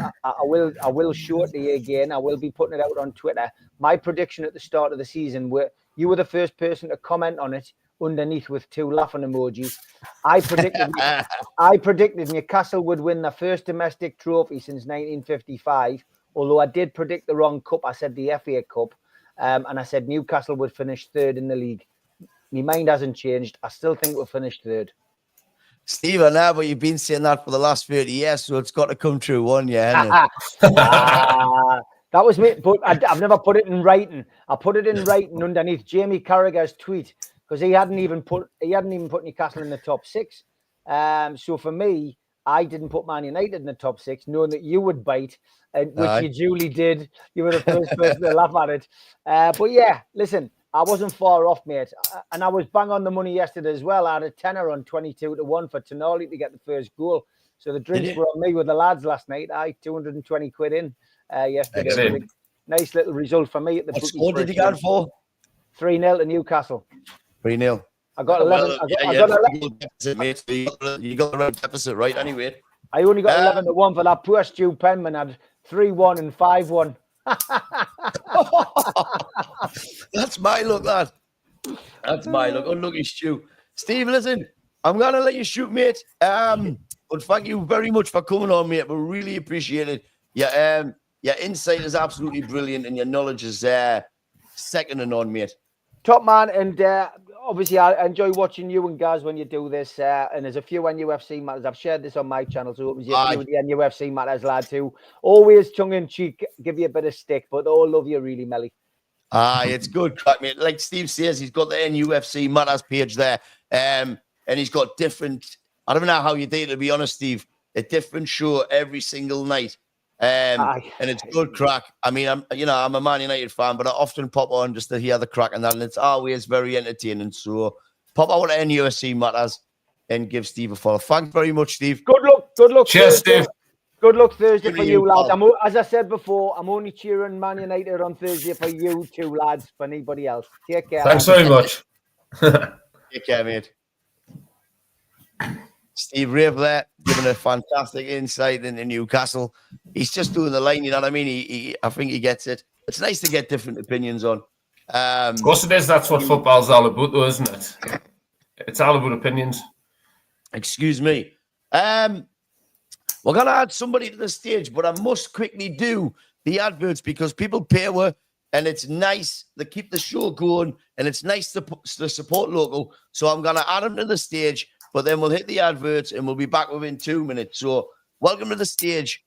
show it to you again. I will be putting it out on Twitter. My prediction at the start of the season, where you were the first person to comment on it underneath with 2 laughing emojis. I predicted Newcastle would win their first domestic trophy since 1955. Although I did predict the wrong cup. I said the FA Cup, and I said Newcastle would finish third in the league. My mind hasn't changed. I still think we'll finish third. Steve, I know, but you've been saying that for the last 30 years, so it's got to come true one year, hasn't it? That was me, but I've never put it in writing. I put it in writing underneath Jamie Carragher's tweet because he hadn't even put Newcastle in the top 6. So for me, I didn't put Man United in the top 6, knowing that you would bite, which you duly did. You were the first person to laugh at it. But yeah, listen, I wasn't far off, mate. And I was bang on the money yesterday as well. I had a tenner on 22-1 for Tonali to get the first goal. So the drinks were on me with the lads last night. I 220 quid in yesterday. Nice little result for me at the What score did you get for? 3-0 to Newcastle. 3-0. I got 11. I got 11. Deficit, mate. So you got the right deficit, right? Anyway, I only got 11-1 for that poor Stu Penman. Had 3-1 and 5-1. That's my luck, lad. That's my luck. Unlucky Stu. Steve, listen, I'm gonna let you shoot, mate. But thank you very much for coming on, mate. We really appreciate it. Your insight is absolutely brilliant, and your knowledge is second to none, mate. Top man, and obviously I enjoy watching you and Gaz when you do this. And there's a few NUFC matters. I've shared this on my channel, so it was you with the NUFC matters, lad, too. Always tongue in cheek, give you a bit of stick, but all love you, really, Melly. It's good, crack, mate. Like Steve says, he's got the NUFC matters page there, and he's got different. I don't know how you do it, to be honest, Steve. A different show every single night. And it's good crack. I mean, I'm a Man United fan, but I often pop on just to hear the crack and that, and it's always very entertaining. So pop out to NUFC matters and give Steve a follow. Thanks very much, Steve. Good luck. Cheers, Thursday. Steve. Good luck Thursday for you, lads. As I said before, I'm only cheering Man United on Thursday for you two, lads, for anybody else. Take care. Thanks very much. Take care, mate. Steve Rave there, giving a fantastic insight into Newcastle. He's just doing the line, you know what I mean? I think he gets it. It's nice to get different opinions on. Of course it is. That's what football's all about, though, isn't it? It's all about opinions. Excuse me. We're going to add somebody to the stage, but I must quickly do the adverts because people pay us, and it's nice to keep the show going, and it's nice to support local. So I'm going to add them to the stage. But then we'll hit the adverts and we'll be back within 2 minutes. So welcome to the stage,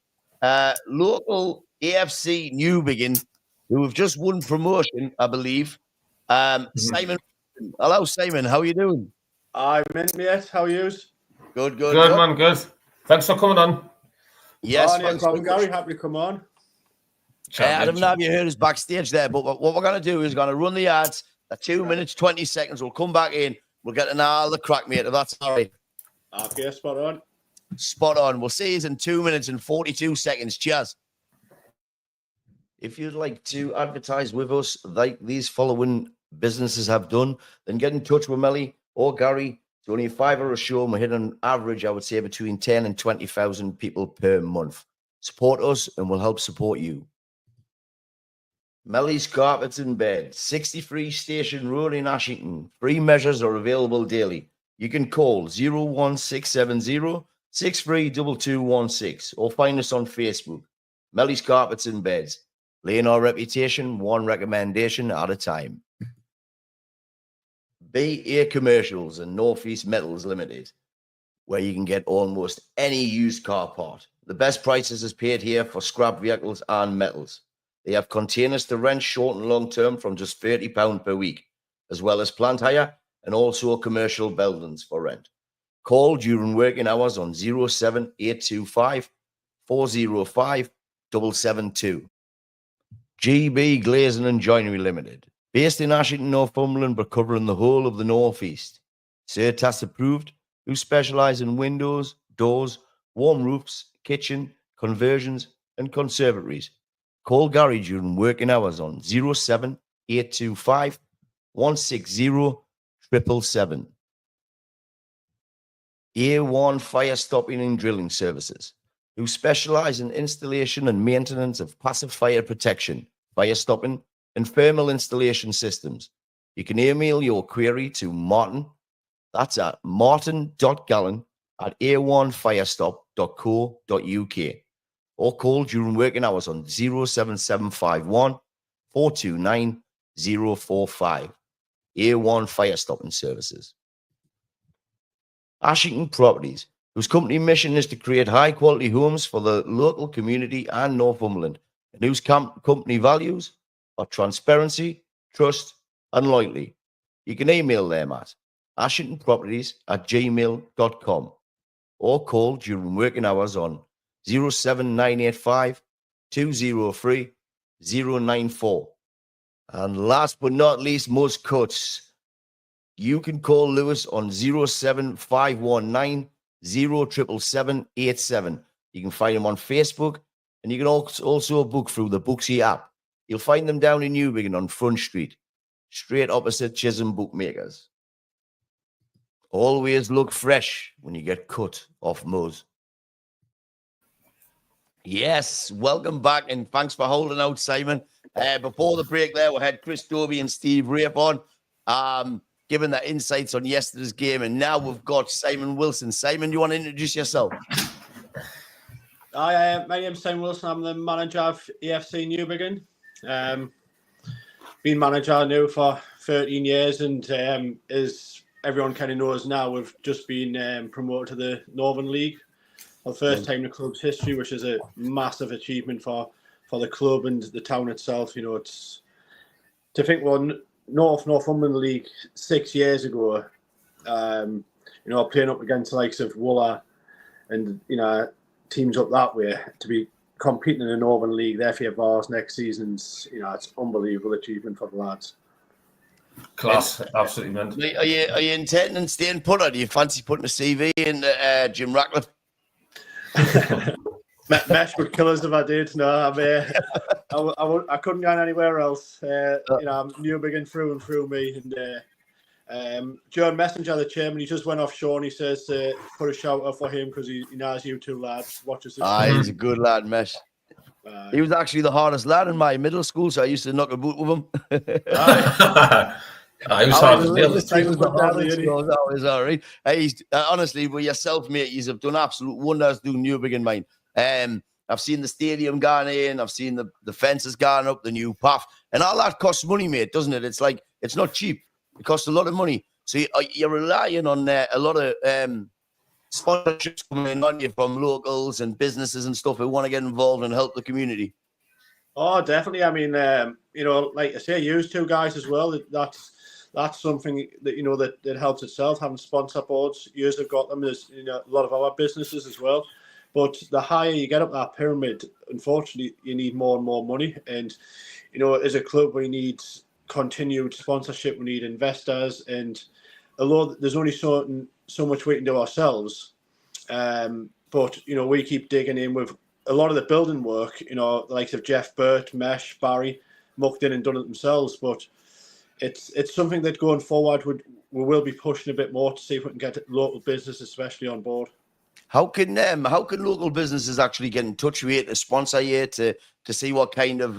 local AFC Newbegin, who have just won promotion, I believe. Simon. Hello, Simon. How are you doing? I'm in, mate. How are you? Good, man. Good. Thanks for coming on. Yes, no problem, Gary. Happy to come on. I don't know if you heard us backstage there, but what we're going to do is going to run the ads at 2 minutes, 20 seconds. We'll come back in. We'll get an all the crack, mate, if that's all right. Okay, spot on. Spot on. We'll see you in 2 minutes and 42 seconds. Cheers. If you'd like to advertise with us like these following businesses have done, then get in touch with Melly or Gary. It's only a $5 a show, and we're hitting on average, I would say, between 10 and 20,000 people per month. Support us, and we'll help support you. Melly's Carpets and Beds, 63 Station Road in Ashington. Free measures are available daily. You can call 01670 632216 or find us on Facebook. Melly's Carpets and Beds. Laying our reputation, one recommendation at a time. BA Commercials and Northeast Metals Limited, where you can get almost any used car part. The best prices is paid here for scrap vehicles and metals. They have containers to rent short and long term from just £30 per week, as well as plant hire and also commercial buildings for rent. Call during working hours on 07825 405 772. GB Glazing and Joinery Limited, based in Ashington, Northumberland, but covering the whole of the North East. CERTAS approved, who specialise in windows, doors, warm roofs, kitchen, conversions, and conservatories. Call Gary during working hours on 07825 160 777. A1 Fire Stopping and Drilling Services, who specialise in installation and maintenance of passive fire protection, fire stopping, and thermal installation systems. You can email your query to Martin. That's at martin.gallen@a1firestop.co.uk, or call during working hours on 07751 429 045. A1 Fire Stopping Services. Ashington Properties, whose company mission is to create high-quality homes for the local community and Northumberland, and whose company values are transparency, trust, and loyalty. You can email them at ashingtonproperties@gmail.com, or call during working hours on 07985 203 094. And last but not least, most cuts. You can call Lewis on 07519 07787. You can find him on Facebook, and you can also book through the Booksy app. You'll find them down in Newbiggin on Front Street, straight opposite Chisholm Bookmakers. Always look fresh when you get cut off Moz. Yes, welcome back, and thanks for holding out, Simon. Before the break there, we had Chris Dobie and Steve Rape on, giving their insights on yesterday's game, and now we've got Simon Wilson. Simon, you want to introduce yourself? Hi, my name's Simon Wilson. I'm the manager of EFC Newbiggin. Been manager now for 13 years, and as everyone kind of knows now, we've just been promoted to the Northern League for the first time in the club's history, which is a massive achievement for the club and the town itself. You know, it's to think we're Northumberland League 6 years ago, you know, playing up against the likes of Wooler and, you know, teams up that way, to be competing in the Northern League, the FA Bars next season's, you know, it's unbelievable achievement for the lads. Class, absolutely, man. Are you intending staying put, or do you fancy putting a CV in Jim Ratcliffe? Mesh would kill us if I did. No, I couldn't go anywhere else. You know, I'm Newbiggin through and through me. And John Messenger, the chairman, he just went offshore and he says put a shout out for him because he knows you two lads. Watches this. He's a good lad, Mesh. He was actually the hardest lad in my middle school, so I used to knock a boot with him. He was hard to deal with. All right. Honestly, with yourself, mate, you have done absolute wonders doing Newbiggin, mine. I've seen the stadium gone in, I've seen the fences gone up, the new path, and all that costs money, mate, doesn't it? It's like, it's not cheap. It costs a lot of money. So you're relying on a lot of sponsorships coming in on you from locals and businesses and stuff who want to get involved and help the community. Oh, definitely. I mean, you know, like I say, you two guys as well. That's something that, you know, that helps itself, having sponsor boards. Years have got them. There's, you know, a lot of our businesses as well. But the higher you get up that pyramid, unfortunately, you need more and more money. And, you know, as a club, we need continued sponsorship. We need investors. And although there's only so much we can do ourselves, but, you know, we keep digging in with a lot of the building work, you know, the likes of Jeff Burt, Mesh, Barry, mucked in and done it themselves. But it's something that going forward we will be pushing a bit more to see if we can get local business especially on board. How can local businesses actually get in touch with you to sponsor you, to see what kind of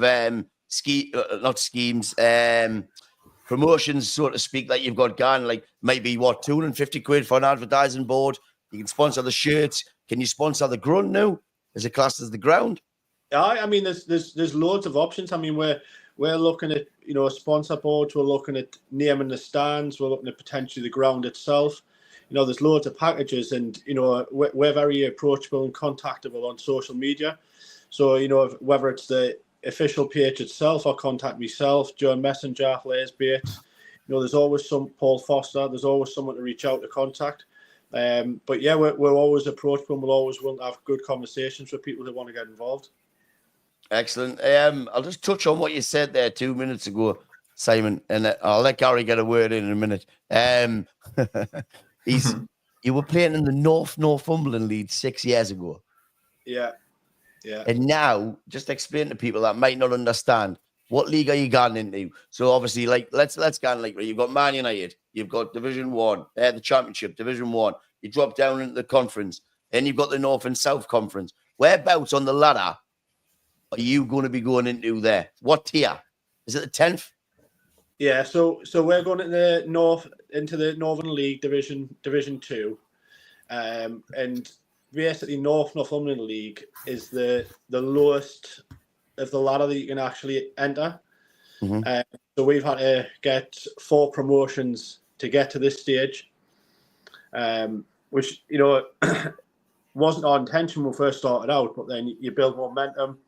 promotions, so to speak, that you've got going? Like maybe what, 250 quid for an advertising board? You can sponsor the shirts. Can you sponsor the grunt now? Is it classed as the ground? Yeah, I mean, there's loads of options. I mean, we're looking at, you know, sponsor boards. We're looking at naming the stands. We're looking at potentially the ground itself. You know, there's loads of packages, and, you know, we're very approachable and contactable on social media. So, you know, whether it's the official page itself or contact myself, John Messenger, Les Bates, you know, there's always Paul Foster. There's always someone to reach out to contact. But yeah, we're always approachable. We'll always want to have good conversations with people who want to get involved. Excellent. I'll just touch on what you said there 2 minutes ago, Simon, and I'll let Gary get a word in a minute. You were playing in the Northumberland League 6 years ago. Yeah. And now, just explain to people that might not understand, what league are you going into? So obviously, like let's go on, like you've got Man United, you've got Division 1, the Championship, Division 1. You drop down into the conference, and you've got the North and South Conference. Whereabouts on the ladder are you going to be going into there? What tier? Is it the 10th? Yeah, so we're going into the Northern League Division 2, and basically Northumberland League is the lowest of the ladder that you can actually enter. Mm-hmm. So we've had to get 4 promotions to get to this stage, which wasn't our intention when we first started out. But then you build momentum.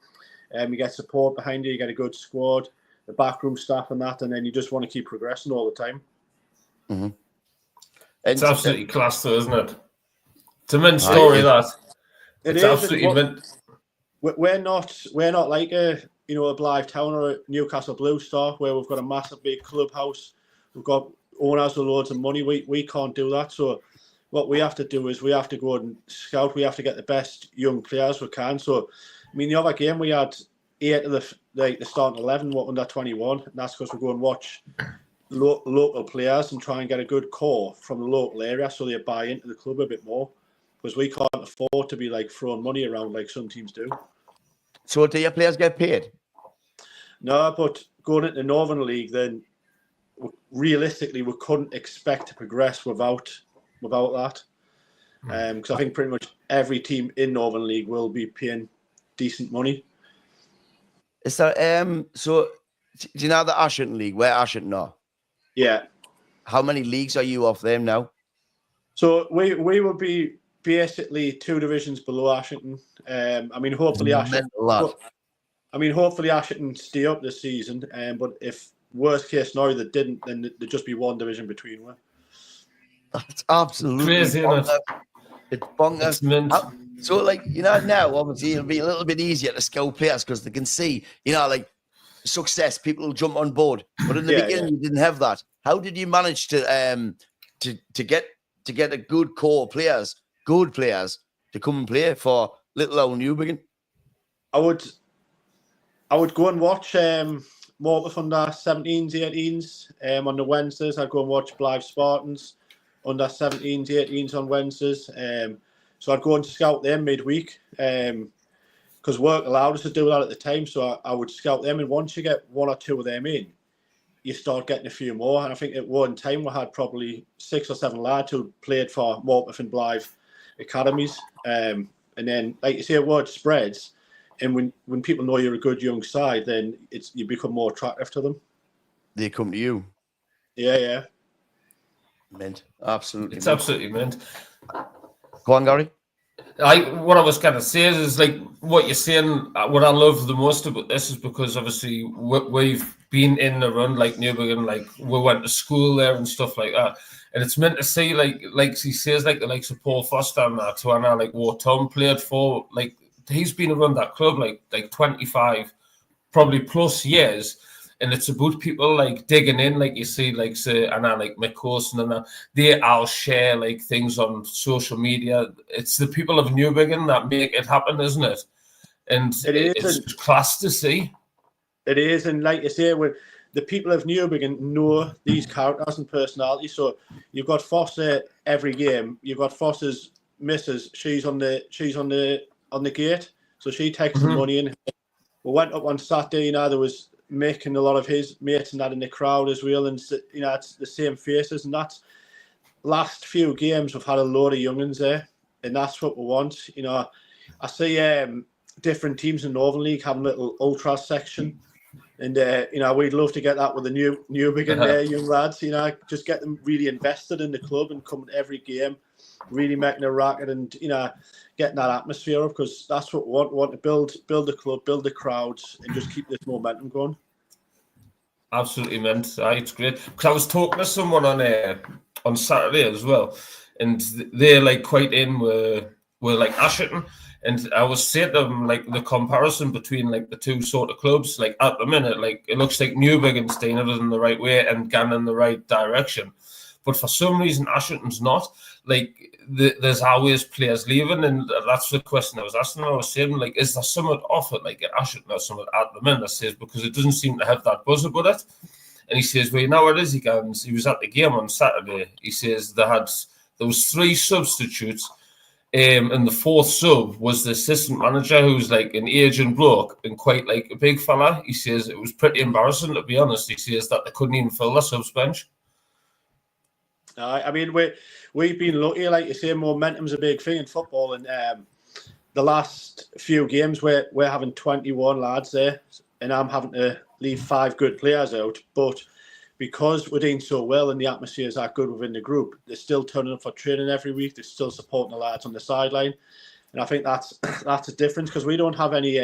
You get support behind you, you get a good squad, the backroom staff and that, and then you just want to keep progressing all the time. Mm-hmm. It's absolutely class though, isn't it? It's a men's story, that. It's absolutely mint. We're not like a Blythe Town or a Newcastle Blue Star where we've got a massive big clubhouse. We've got owners with loads of money. We can't do that. So what we have to do is we have to go and scout. We have to get the best young players we can. So I mean, the other game we had 8 of the starting 11 were under 21, and that's because we go and watch local players and try and get a good core from the local area so they buy into the club a bit more, because we can't afford to be like throwing money around like some teams do. So do your players get paid? No, but going into the Northern League, then realistically we couldn't expect to progress without that, because I think pretty much every team in Northern League will be paying decent money. Is that so? Do you know the Ashington League? Where Ashington are? Yeah. How many leagues are you off them now? So we will be basically 2 divisions below Ashington. I mean, hopefully Ashington. Hopefully Ashington stay up this season. But if worst case scenario they didn't, then there'd just be 1 division between them. That's absolutely crazy, isn't it? It's bonkers. It's mint. So, like, now, obviously, it'll be a little bit easier to scout players because they can see, like, success. People will jump on board. But in the beginning, you didn't have that. How did you manage to get a good core players, good players, to come and play for little old Newbiggin? I would go and watch Morpeth under 17s, 18s on the Wednesdays. I'd go and watch Blythe Spartans under 17s, 18s on Wednesdays. So I'd go and scout them midweek because work allowed us to do that at the time. So I would scout them, and once you get 1 or 2 of them in, you start getting a few more. And I think at one time we had probably 6 or 7 lads who played for Morpeth and Blythe academies. And then, like you say, word spreads. And when people know you're a good young side, then you become more attractive to them. They come to you. Yeah. Mint. Absolutely. It's absolutely mint. Go on, Gary. What I was going to say is like what you're saying. What I love the most about this is because obviously we've been in the run like Newbiggin, like we went to school there and stuff like that. And it's meant to see like he says, like the likes of Paul Foster and that, to Anna, like what Tom played for, like he's been around that club like 25 probably plus years. And it's about people like digging in, like you see, like say, and like Mick Corson and that, they all share like things on social media. It's the people of Newbiggin that make it happen, isn't it? And it's class to see. It is, and like you say, when the people of Newbiggin know these characters and personalities. So you've got Foster every game. You've got Foster's missus. She's on the gate, so she takes the money in. We went up on Saturday. There was Mick and a lot of his mates and that in the crowd as well, and it's the same faces. And that's last few games we've had a load of young'uns there, and that's what we want. I see different teams in Northern League having a little ultra section, and we'd love to get that with the Newbiggin there, young lads. Just get them really invested in the club and coming to every game, really making a racket, and getting that atmosphere up, because that's what we want. We want to build the club, build the crowds, and just keep this momentum going. Absolutely, man. It's great. Because I was talking to someone on Saturday as well, and they're like quite in with like Ashton. And I was saying to them, like, the comparison between like the two sort of clubs, like at the minute, like it looks like Newbiggins doing it in the right way and going in the right direction. But for some reason, Ashton's not. Like, there's always players leaving, and that's the question I was asking. I was saying, like, is there something off it, like at Ashton or something at the minute? I says, because it doesn't seem to have that buzz about it. And he says, well, you know what it is, he was at the game on Saturday. He says there was 3 substitutes. And the 4th sub was the assistant manager, who's like an aging bloke and quite like a big fella. He says it was pretty embarrassing, to be honest. He says that they couldn't even fill the subs bench. I mean, we've been lucky, like you say, momentum's a big thing in football. And the last few games, we're having 21 lads there, and I'm having to leave 5 good players out. But because we're doing so well and the atmosphere is that good within the group, they're still turning up for training every week. They're still supporting the lads on the sideline. And I think that's a difference, because we don't have any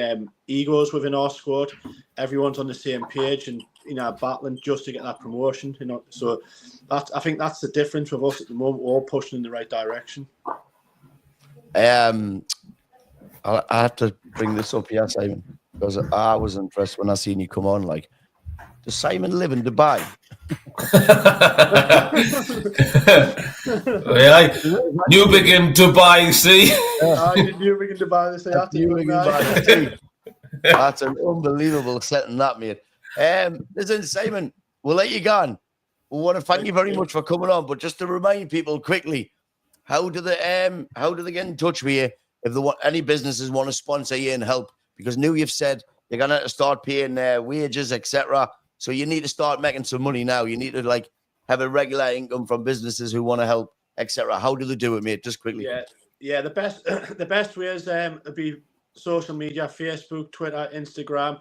egos within our squad. Everyone's on the same page and, battling just to get that promotion. So I think that's the difference with us at the moment. We're all pushing in the right direction. I have to bring this up here, Simon, because I was impressed when I seen you come on. Like, does Simon live in Dubai? Newbiggin Dubai, see? Newbiggin Dubai, That's an unbelievable setting, that, mate. Listen, Simon, we'll let you go on. We want to thank you very much for coming on, but just to remind people quickly, how do they get in touch with you if any businesses want to sponsor you and help? Because now you've said you're gonna have to start paying wages, etc. So you need to start making some money now. You need to have a regular income from businesses who want to help, etc. How do they do it, mate? Just quickly. Yeah. The best way is would be social media: Facebook, Twitter, Instagram.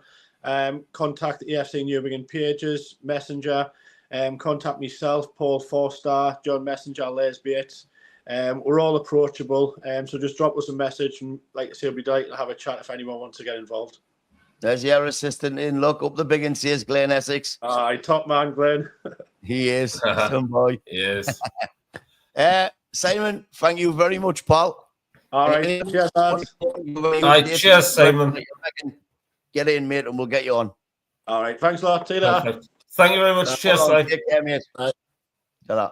Contact the AFC Newbiggin pages, Messenger. Contact myself, Paul Four-Star, John Messenger, Les Bates. We're all approachable. So just drop us a message, and like I say, we'll be delighted to have a chat if anyone wants to get involved. There's your assistant in. Look up the big and says Glenn Essex. Top man, Glenn. He is. Some boy. Yes. Simon, thank you very much, Paul. All right. Cheers, lads. Cheers, Simon. Get in, mate, and we'll get you on. All right. Thanks a lot. See you later. Thank you very much. Cheers, Simon. Take care, mate. Right.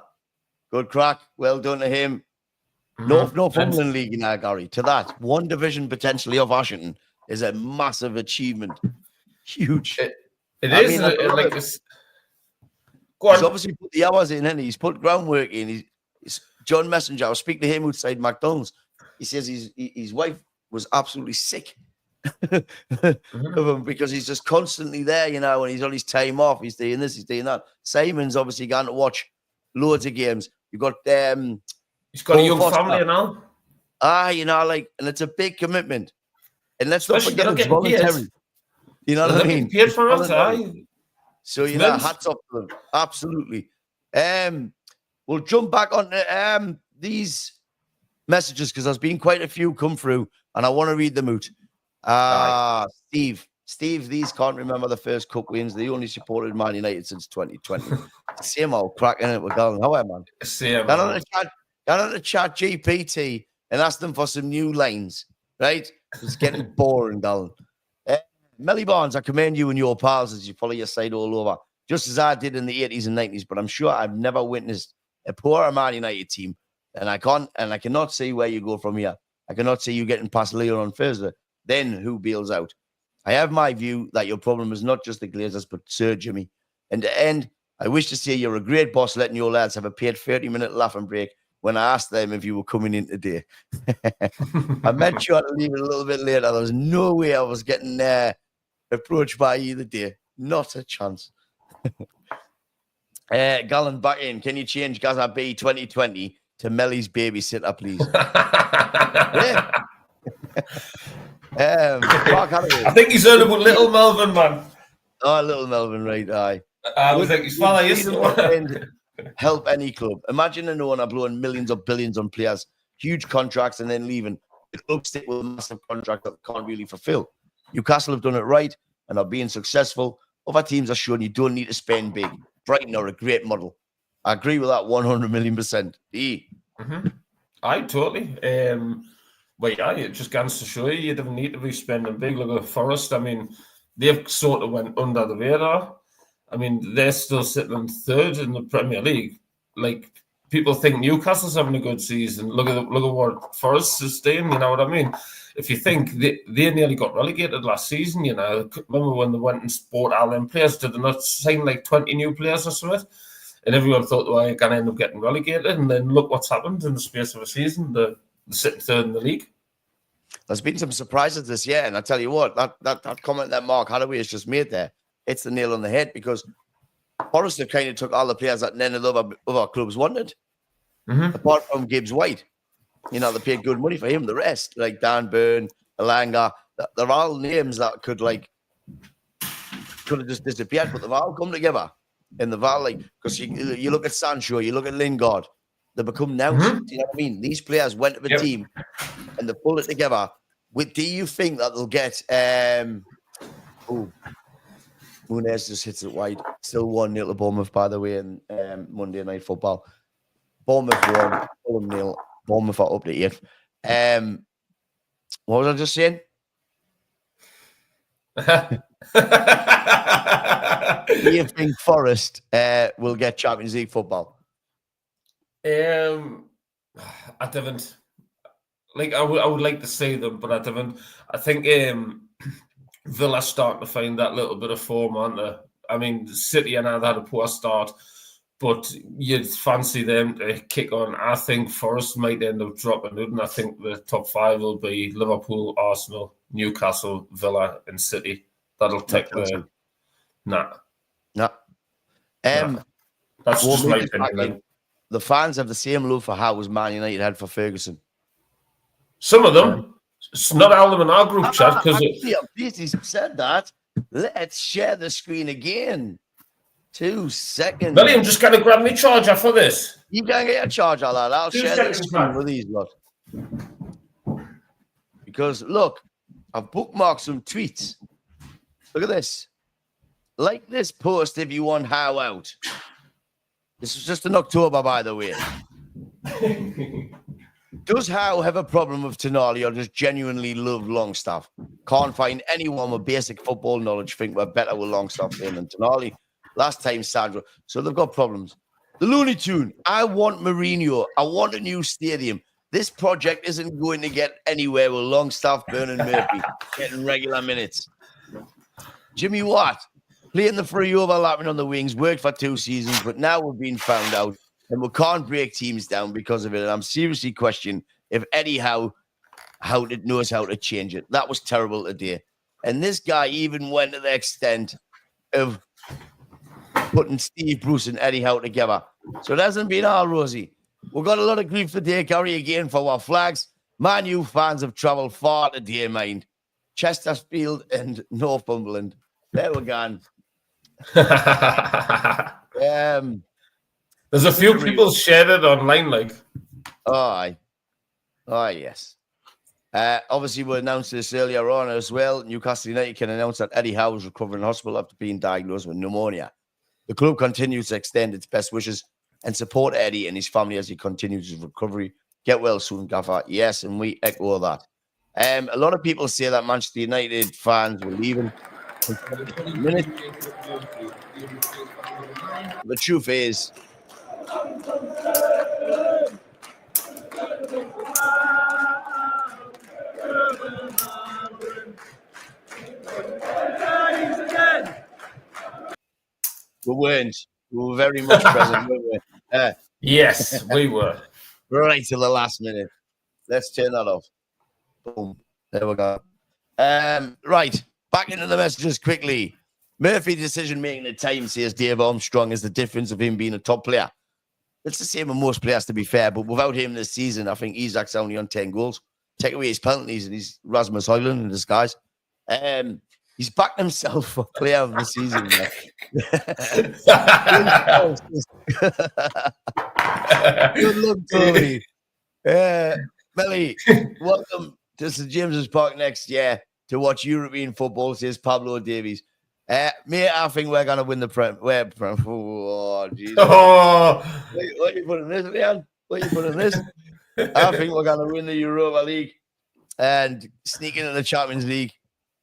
Good crack. Well done to him. Mm-hmm. Northumberland League now, Gary. To that, 1 division potentially of Ashington is a massive achievement. Huge. It is. Go on. He's obviously put the hours in, and he's put groundwork in. He's John Messenger. I was speaking to him outside McDonald's. He says his wife was absolutely sick of him because he's just constantly there, and he's on his time off. He's doing this, he's doing that. Simon's obviously going to watch loads of games. You've got he's got a young family now. And it's a big commitment. And let's not forget it's voluntary. Paid. You know what I mean? Paid for it, so hats off to them. Absolutely. We'll jump back on these messages because there's been quite a few come through, and I want to read them out. Steve, these can't remember the first cup wins. They only supported Man United since 2020. Same old cracking it with Gallon. How are you, man? Same. Down on the chat GPT and ask them for some new lines, right? It's getting boring, Gallon. Melly Barnes, I commend you and your pals as you follow your side all over, just as I did in the 80s and 90s, but I'm sure I've never witnessed a poorer Man United team, and I cannot see where you go from here. I cannot see you getting past Leon on Thursday. Then who bails out? I have my view that your problem is not just the Glazers, but Sir Jimmy. And to end, I wish to say you're a great boss letting your lads have a paid 30-minute laughing break when I asked them if you were coming in today. I meant sure to leave it a little bit later. There was no way I was getting approached by either day. Not a chance. Gallon back in. Can you change Gaza B 2020 to Melly's babysitter, please? I think he's heard about Little Melvin, man. Oh, Little Melvin, right? Aye. I was like, his father used to help any club. Imagine an owner blowing millions or billions on players, huge contracts, and then leaving. The club stick with a massive contract that they can't really fulfill. Newcastle have done it right and are being successful. Other teams are showing you don't need to spend big. Brighton are a great model. I agree with that 100 million %. I totally. But yeah, it just goes to show you don't need to be spending big. Look at Forest. I mean, they've sort of went under the radar. I mean, they're still sitting in third in the Premier League. Like, people think Newcastle's having a good season. Look at what Forest is doing. You know what I mean? If you think they nearly got relegated last season, you know, remember when they went and bought all them players? Did they not sign like 20 new players or something? And everyone thought they were going to end up getting relegated. And then look what's happened in the space of a season. They're sitting third in the league. There's been some surprises this year, and I tell you what, that comment that Mark Hathaway has just made there, it's the nail on the head, because Forrester kind of took all the players that none of the other clubs wanted, apart from Gibbs White. You know, they paid good money for him. The rest, like Dan Burn, Alanga, they're all names that could have just disappeared, but they've all come together in the valley. Because you look at Sancho, you look at Lingard, they become now. You know what I mean? These players went to the team and they pulled it together. Do you think that they'll get? Munez just hits it wide. Still 1-0 to Bournemouth, by the way, in Monday Night Football. Bournemouth won. Fulham 0. Bournemouth are up to 8th. What was I just saying? Do you think Forest will get Champions League football? I haven't. Like, I would like to say them, but I haven't. I think Villa's starting to find that little bit of form, aren't they? I mean, City and I had a poor start, but you'd fancy them to kick on. I think Forest might end up dropping it, and I think the top 5 will be Liverpool, Arsenal, Newcastle, Villa, and City. That'll take the... Nah. That's just my opinion. The fans have the same love for Howe as Man United had for Ferguson. Some of them. It's not all of them in our group chat. Because He's said that. Let's share the screen again. 2 seconds. William, just got to grab me charger for this. You can't get a charger, lad. I'll share the screen with these lot. Because, look, I've bookmarked some tweets. Look at this. Like this post if you want Howe out. This was just in October, by the way. Does Howe have a problem with Tonali or just genuinely love Longstaff? Can't find anyone with basic football knowledge think we're better with Longstaff than Tonali. Last time, Sandro. So they've got problems. The Looney Tune. I want Mourinho. I want a new stadium. This project isn't going to get anywhere with Longstaff, Burn and Murphy getting regular minutes. Jimmy Watt. Playing the free overlapping on the wings, worked for 2 seasons, but now we've been found out and we can't break teams down because of it. And I'm seriously questioning if Eddie Howe knows how to change it. That was terrible today. And this guy even went to the extent of putting Steve Bruce and Eddie Howe together. So it hasn't been all rosy. We've got a lot of grief today, Gary, again for our flags. Man U fans have travelled far today, mind. Chesterfield and Northumberland. There we're gone. There's a few people shared it online, like. Oh, yes. Obviously, we announced this earlier on as well. Newcastle United can announce that Eddie Howe is recovering in hospital after being diagnosed with pneumonia. The club continues to extend its best wishes and support Eddie and his family as he continues his recovery. Get well soon, Gaffer. Yes, and we echo that. A lot of people say that Manchester United fans were leaving. The truth is, we weren't. We were very much present, weren't we? Yes, we were. Right till the last minute. Let's turn that off. Boom. There we go. Right. Back into the messages quickly. Murphy decision making at times, says Dave Armstrong, is the difference of him being a top player. It's the same with most players, to be fair, but without him this season, I think Isaac's only on 10 goals. Take away his penalties and he's Rasmus Højlund in disguise. He's backed himself for player of the season. Good luck, Tony. Melly, welcome to St. James's Park next year to watch European football, says Pablo Davies. Mate, I think we're going to win the Prem. Oh, Jesus. Oh. What are you putting this, Leon? What are you putting this? I think we're going to win the Europa League and sneak into the Champions League.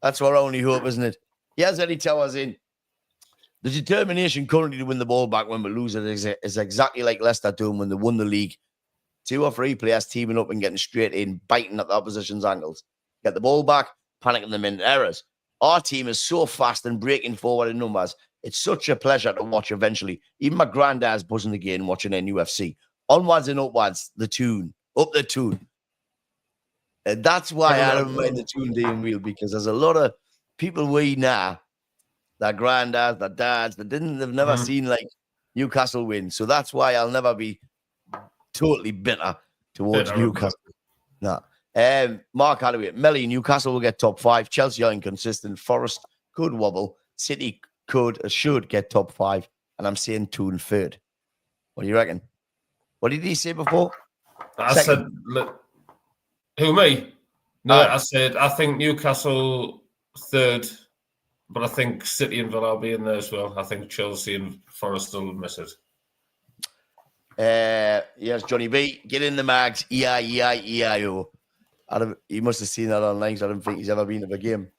That's our only hope, isn't it? Here's Eddie Towers in. The determination currently to win the ball back when we lose it is exactly like Leicester doing when they won the league. 2 or 3 players teaming up and getting straight in, biting at the opposition's ankles. Get the ball back, panicking them into errors. Our team is so fast and breaking forward in numbers. It's such a pleasure to watch eventually. Even my granddad's buzzing again watching NUFC. Onwards and upwards, the Toon. Up the Toon. And that's why I don't mind the Toon being real, because there's a lot of people we know, their granddads, their dads, they've never seen like Newcastle win. So that's why I'll never be totally bitter towards Newcastle. No. Mark Holloway, Melly, Newcastle will get top 5. Chelsea are inconsistent. Forest could wobble. City should get top 5. And I'm saying Toon third. What do you reckon? What did he say before? I said, who, me? No, I said, I think Newcastle third, but I think City and Villa will be in there as well. I think Chelsea and Forest will miss it. Yes, Johnny B. Get in the mags. E-I-E-I-E-I-O. He must have seen that online, so I don't think he's ever been to a game.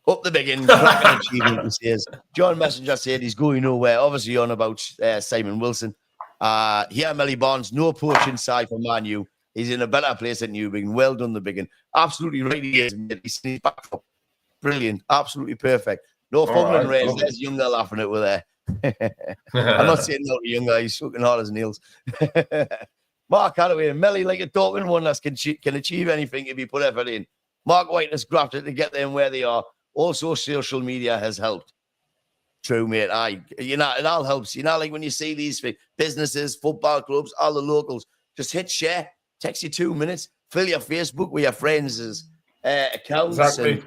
Up the big end, cracking achievement, he says. John Messenger said he's going nowhere. Obviously on about Simon Wilson. Here, Melly Barnes, no poach inside for Man U. He's in a better place than you, Biggin. Well done, the Biggin. Absolutely right, he is. He's sneaked back up. Brilliant. Absolutely perfect. No fumbling raise. There's Younger laughing at with there. I'm not saying no to Younger. He's fucking hard as nails. Mark Holloway and Melly, like a Dortmund one that can achieve anything if you put effort in. Mark White has grafted to get them where they are. Also, social media has helped. True, mate. It all helps. Like when you see these businesses, football clubs, all the locals, just hit share. Takes you 2 minutes. Fill your Facebook with your friends' accounts and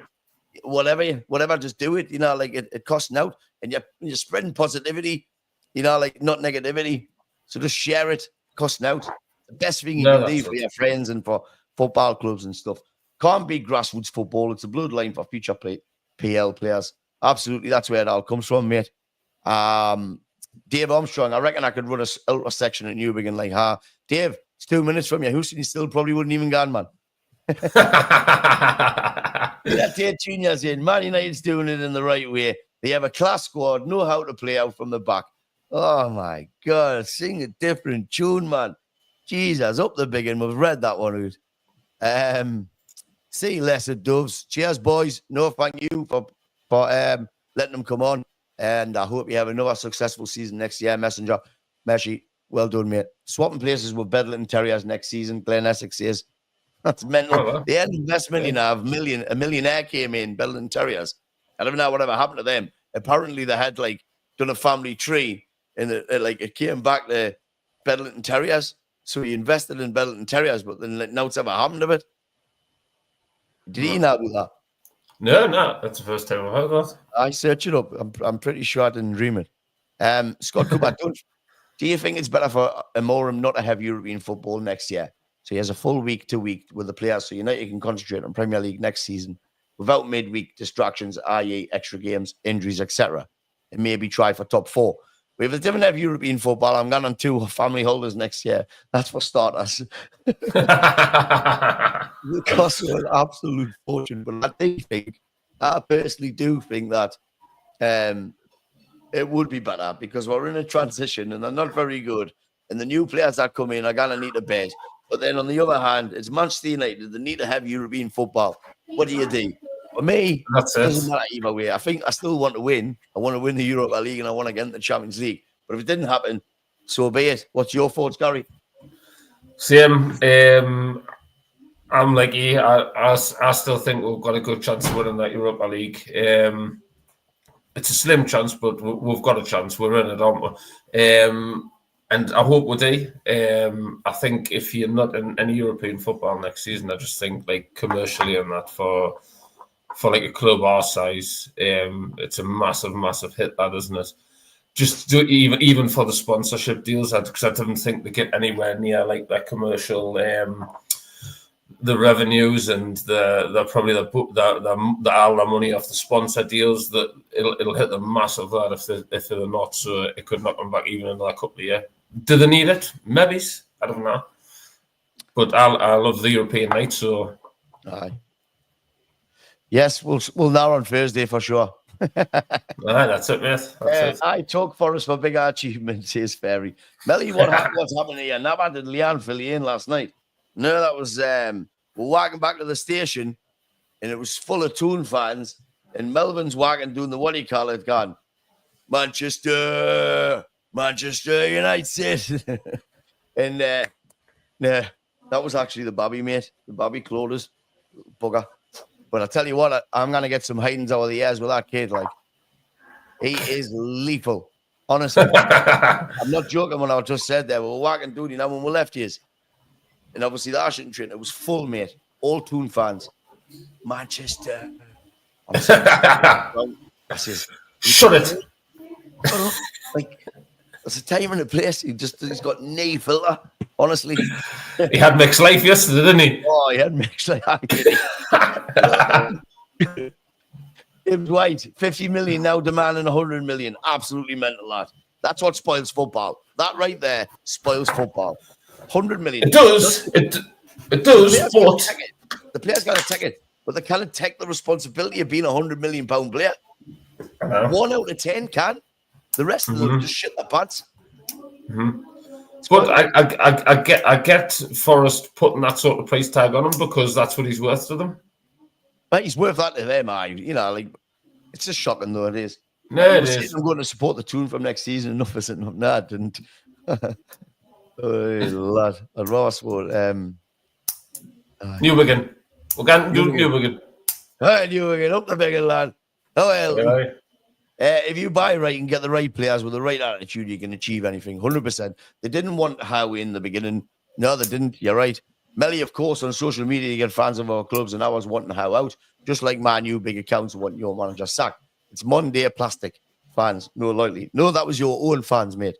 whatever. Just do it. It costs out, and you're spreading positivity. Like not negativity. So just share it. Costs out. The best thing you can do for your friends and for football clubs and stuff. Can't be grassroots football. It's a bloodline for future PL players. Absolutely, that's where it all comes from, mate. Dave Armstrong, I reckon I could run a section at Newbigin like, Dave, it's 2 minutes from you. Houston, you still probably wouldn't even gone, man. That Dave Junior's in. Man United's doing it in the right way. They have a class squad, know how to play out from the back. Oh, my God. Sing a different tune, man. Jesus, up the big one. We've read that one out. See you later, Doves. Cheers, boys. No, thank you for letting them come on. And I hope you have another successful season next year, Messenger. Messi, well done, mate. Swapping places with Bedlington Terriers next season, Glenn Essex says. That's mental. They had an investment, a millionaire came in, Bedlington Terriers. I don't know whatever happened to them. Apparently, they had done a family tree, and it came back to Bedlington Terriers. So he invested in Bedlington Terriers, but then now it's ever happened to it. Did he know about that? No, that's the first time I've heard that. I searched it up. I'm pretty sure I didn't dream it. Scott Cooper, do you think it's better for Amorim not to have European football next year? So he has a full week to week with the players, so United can concentrate on Premier League next season without midweek distractions, i.e. extra games, injuries, etc. And maybe try for top 4. But if it didn't have European football, I'm going on 2 family holders next year. That's for starters. It costs an absolute fortune. But I personally do think that it would be better because we're in a transition and they're not very good. And the new players that come in are going to need a bed. But then on the other hand, it's Manchester United. They need to have European football. What do you do? For me, it doesn't matter either way. I think I still want to win. I want to win the Europa League and I want to get into the Champions League. But if it didn't happen, so be it. What's your thoughts, Gary? Same. I'm like you. I still think we've got a good chance of winning that Europa League. It's a slim chance, but we've got a chance. We're in it, aren't we? And I hope we do. I think if you're not in any European football next season, I just think commercially and that for a club our size, it's a massive hit, that, isn't it? Just even for the sponsorship deals, because I didn't think they get anywhere near that commercial, the revenues and the probably the all the money off the sponsor deals, that it'll hit them massive that if they're not. So it could knock them back even in another couple of years. Do they need it? Maybe. I don't know. But I love the European night, so. Aye. Yes, we'll know on Thursday for sure. That's it, mate. That's it. I took Forrest for bigger achievements, says Ferry. Melly, what's happening here? Nabad and Leanne fill you in last night. No, that was we're walking back to the station and it was full of Toon fans, and Melvin's walking doing the what do you call it, gone, Manchester United. And nah, that was actually the Bobby, mate. The Bobby Cloders bugger. But I tell you what, I'm going to get some hidings over the years with that kid. Like, he is lethal. Honestly. I'm not joking when I just said that. We were walking, dude, when we left his. And obviously the Ashton train, it was full, mate. All Toon fans. Manchester. I'm saying, I says, shut it. Like, there's a time and a place. He's got no filter. Honestly. He had mixed life yesterday, didn't he? Oh, he had mixed life. James White, 50 million now demanding 100 million. Absolutely mental, lad. That's what spoils football. That right there spoils football. 100 million. It does. It does. But the players got to take it, but they can't take the responsibility of being a £100 million player. 1 out of 10 can. The rest of them just shit their pants. But I get Forrest putting that sort of price tag on him because that's what he's worth to them. But he's worth that to them, like it's just shocking though it is. No, it is. I'm going to support the Toon from next season. Enough is enough. No, I didn't. Oh, lad, I'd rather support New Wigan. We're going to do New Wigan. Hey, New Wigan, up the Wigan, lad. Oh well. If you buy right and get the right players with the right attitude, you can achieve anything. 100%. They didn't want Howie in the beginning. No, they didn't. You're right. Melly, of course, on social media, you get fans of our clubs, and I was wanting Howe out, just like Man U big accounts want your manager sacked. It's Monday plastic fans, no loyalty. No, that was your own fans, mate.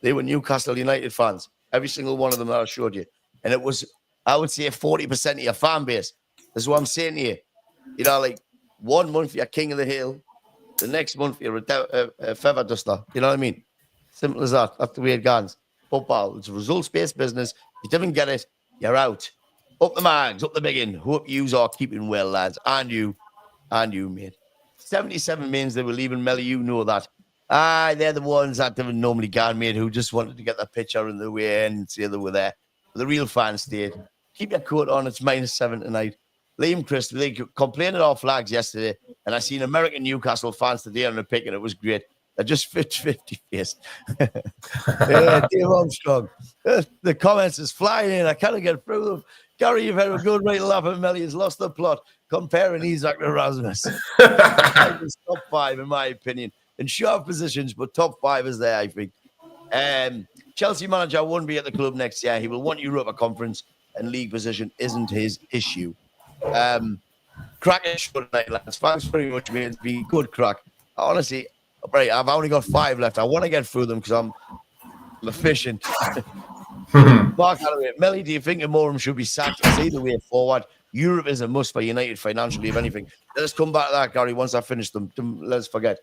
They were Newcastle United fans. Every single one of them that I showed you. And it was, I would say, 40% of your fan base. That's what I'm saying to you. You know, like 1 month you're king of the hill, the next month you're a feather duster. You know what I mean? Simple as that. That's the way it goes. Football, it's a results-based business. If you didn't get it, you're out. Up the mags, up the biggin. Hope yous are keeping well, lads. And you, mate. 77 means they were leaving Melly, you know that. They're the ones that didn't normally gone, mate, who just wanted to get the picture in the way and say they were there. But the real fans stayed. Keep your coat on, it's -7 tonight. Liam Chris, they complained at our flags yesterday, and I seen American Newcastle fans today on the pick, and it was great. They're just 50 faced. Dave Armstrong. The comments is flying in. I can't get through them. Gary, you've had a good right laugh at Melly. Has lost the plot. Comparing Isaac to Rasmus. Top 5, in my opinion. In sharp positions, but top 5 is there, I think. Chelsea manager won't be at the club next year. He will want Europa Conference, and league position isn't his issue. Cracking show tonight, lads. Thanks very much, mate. It's been good crack. Honestly, right, I've only got 5 left. I want to get through them because I'm efficient. Mark Holloway, Melly, do you think Amorim should be sacked? It's either way forward. Europe is a must for United financially, if anything. Let's come back to that, Gary, once I finish them. Let's forget.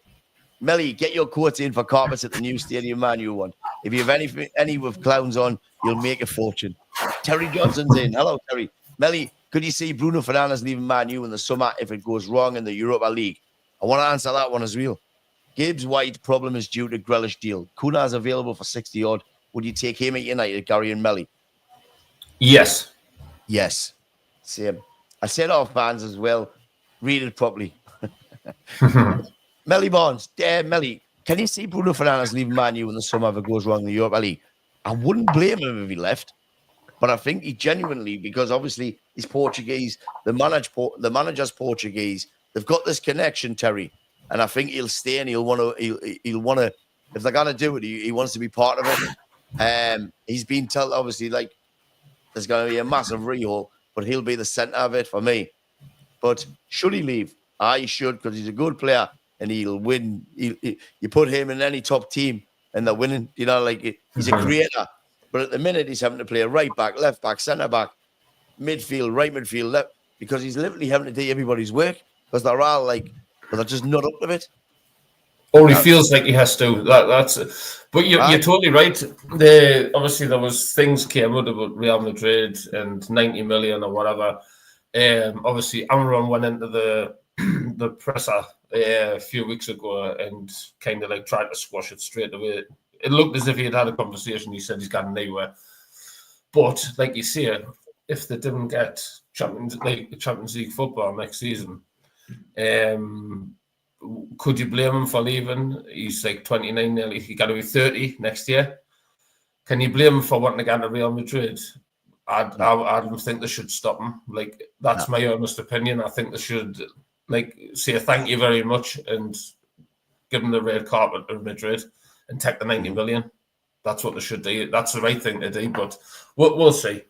Melly, get your quotes in for carpets at the new stadium, Man U one. If you have any with clowns on, you'll make a fortune. Terry Johnson's in. Hello, Terry. Melly, could you see Bruno Fernandes leaving Man U in the summer if it goes wrong in the Europa League? I want to answer that one as well. Gibbs White problem is due to Grealish deal. Kuna is available for 60 odd. Would you take him at United, Gary and Melly? Yes. Yes. Same. I said our fans as well. Read it properly. Melly Barnes. Melly, can you see Bruno Fernandes leaving Man U in the summer if it goes wrong in the Europa League? I wouldn't blame him if he left. But I think he genuinely, because obviously he's Portuguese, the manager's Portuguese. They've got this connection, Terry. And I think he'll stay and he'll want to, if they're going to do it, he wants to be part of it. He's been told, obviously, like, there's going to be a massive rehaul, but he'll be the centre of it for me. But should he leave? He should, because he's a good player and he'll win. You put him in any top team and they're winning. You know, like, he's a creator. But at the minute, he's having to play right back, left back, centre back, midfield, right midfield, left, because he's literally having to do everybody's work because they're all like, but they're just not up to it. Or he feels like he has to. That's it. But you're totally right. Obviously there was things came out about Real Madrid and 90 million or whatever. Obviously Amram went into the presser a few weeks ago and kind of like tried to squash it straight away. It looked as if he had had a conversation. He said he's got anywhere. But like you say, if they didn't get Champions League football next season, could you blame him for leaving? He's like 29 nearly. He got to be 30 next year. Can you blame him for wanting to get to Real Madrid? I don't think they should stop him. Like, that's my honest opinion. I think they should say thank you very much and give him the red carpet of Madrid and take the 90 million. That's what they should do. That's the right thing to do, but we'll see.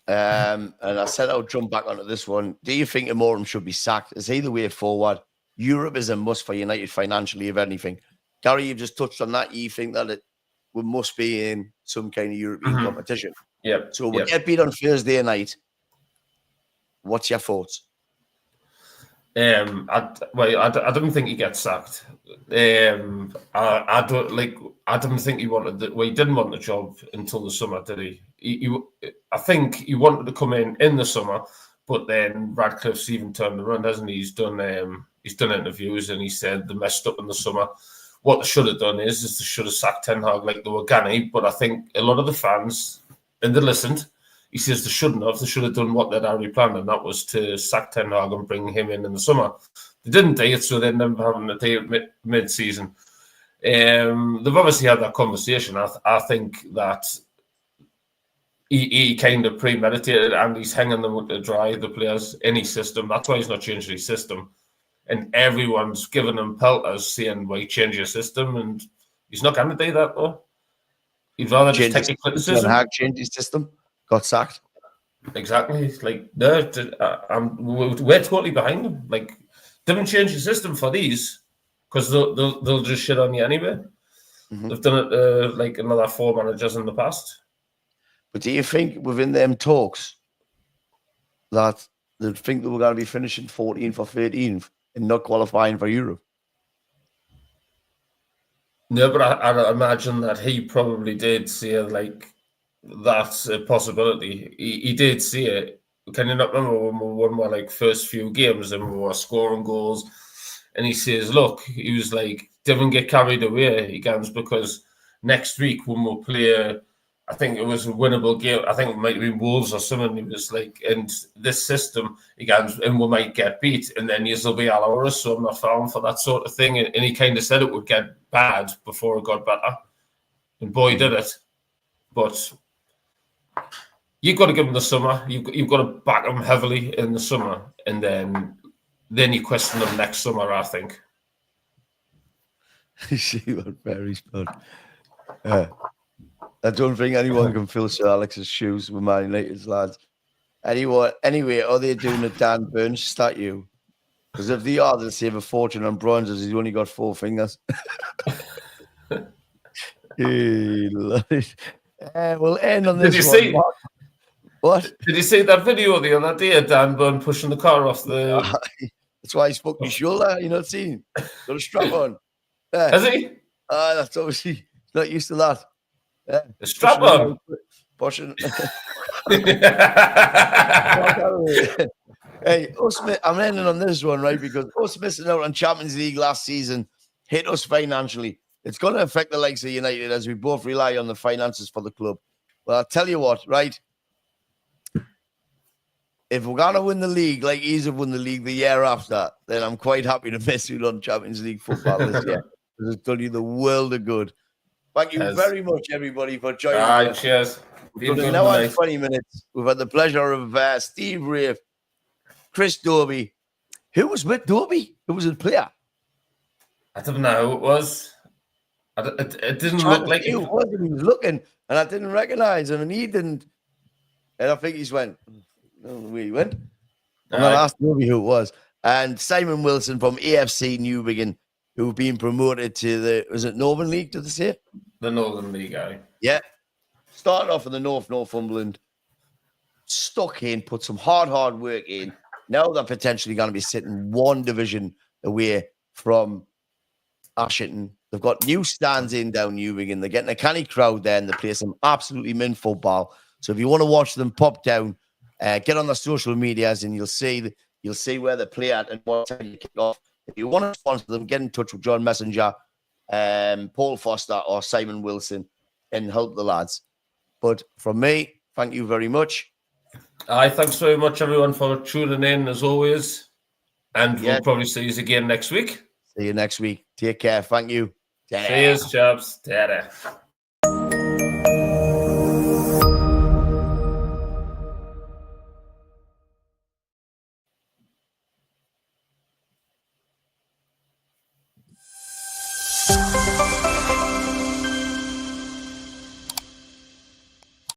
And I said I'll jump back onto this one. Do you think Amorim should be sacked? Is he the way forward? Europe is a must for United financially, if anything. Gary, you just touched on that. You think that we must be in some kind of European competition. Yeah. So we get beat on Thursday night. What's your thoughts? I don't think he gets sacked. I don't think he wanted. He didn't want the job until the summer, did he? I think he wanted to come in the summer, but then Radcliffe's even turned around, hasn't he? He's done interviews and he said they messed up in the summer. What they should have done is they should have sacked Ten Hag like they were Gani. But I think a lot of the fans, and they listened. He says they shouldn't have. They should have done what they'd already planned, and that was to sack Ten Hag and bring him in the summer. They didn't do it, so they ended up having to do it mid-season. They've obviously had that conversation. I think that he kind of premeditated and he's hanging them to dry, the players, in his system. That's why he's not changing his system. And everyone's giving him pelters saying, well, change your system. And he's not going to do that, though. He'd rather just take the criticism. Ten Hag changed his system, got sacked. Exactly. Like, no, we're totally behind him. Like, didn't change the system for these because they'll just shit on you anyway. They've done it like another 4 managers in the past. But do you think within them talks that they think that we're going to be finishing 14th or 13th and not qualifying for Europe? No, but I imagine that he probably did see like that's a possibility. He did see it. Can you not remember when we won our like first few games and we were scoring goals? And he says, look, he was like, don't get carried away, he goes, because next week when we'll play, I think it was a winnable game. I think it might be Wolves or something. He was like, and this system, he goes, and we might get beat, and then you'll be all over us. So I'm not falling for that sort of thing. And he kind of said it would get bad before it got better. And boy, did it. But you've got to give him the summer. You've got to back him heavily in the summer, and then you question him next summer, I think. See what Barry's put. I don't think anyone can fill Sir Alex's shoes with Man United's lads. Anyway, are they doing a Dan Burns statue? Because if they are, they'll save a fortune on bronzes. He's only got 4 fingers. We'll end on this. Did you see? What? Did you see that video the other day of Dan Burn pushing the car off the? That's why he spoke his shoulder. You not seen? Got a strap on. Has he? That's obviously he's not used to that. The strap on. Pushing. Hey, I'm ending on this one, right? Because us missing out on Champions League last season hit us financially. It's going to affect the likes of United as we both rely on the finances for the club. But I'll tell you what, right? If we're going to win the league like Ease have won the league the year after, then I'm quite happy to miss you on Champions League football this year. Because it's done you the world of good. Thank you very much, everybody, for joining us. Cheers. We've done an hour and 20 minutes. We've had the pleasure of Steve Rafe, Chris Dobie. Who was with Dobie? Who was the player? I don't know who it was. It didn't look like it. He was looking, and I didn't recognize him, and he didn't. And I think he's went. Where he went. I'm going to ask Dobie who it was. And Simon Wilson from AFC Newbiggin, who've been promoted to the, was it Northern League, did they say? The Northern League guy. Yeah. Started off in the Northumberland, stuck in, put some hard work in. Now they're potentially going to be sitting one division away from Ashington. They've got new stands in down Newbiggin. They're getting a canny crowd there, and they play some absolutely mint football. So if you want to watch them, pop down, get on their social medias, and you'll see where they play at and what time you kick off. If you want to sponsor them, get in touch with John Messenger, Paul Foster, or Simon Wilson, and help the lads. But from me, thank you very much. Thanks very much, everyone, for tuning in as always. And we'll probably see you again next week. See you next week. Take care. Thank you. Cheers, chaps. Ta-da.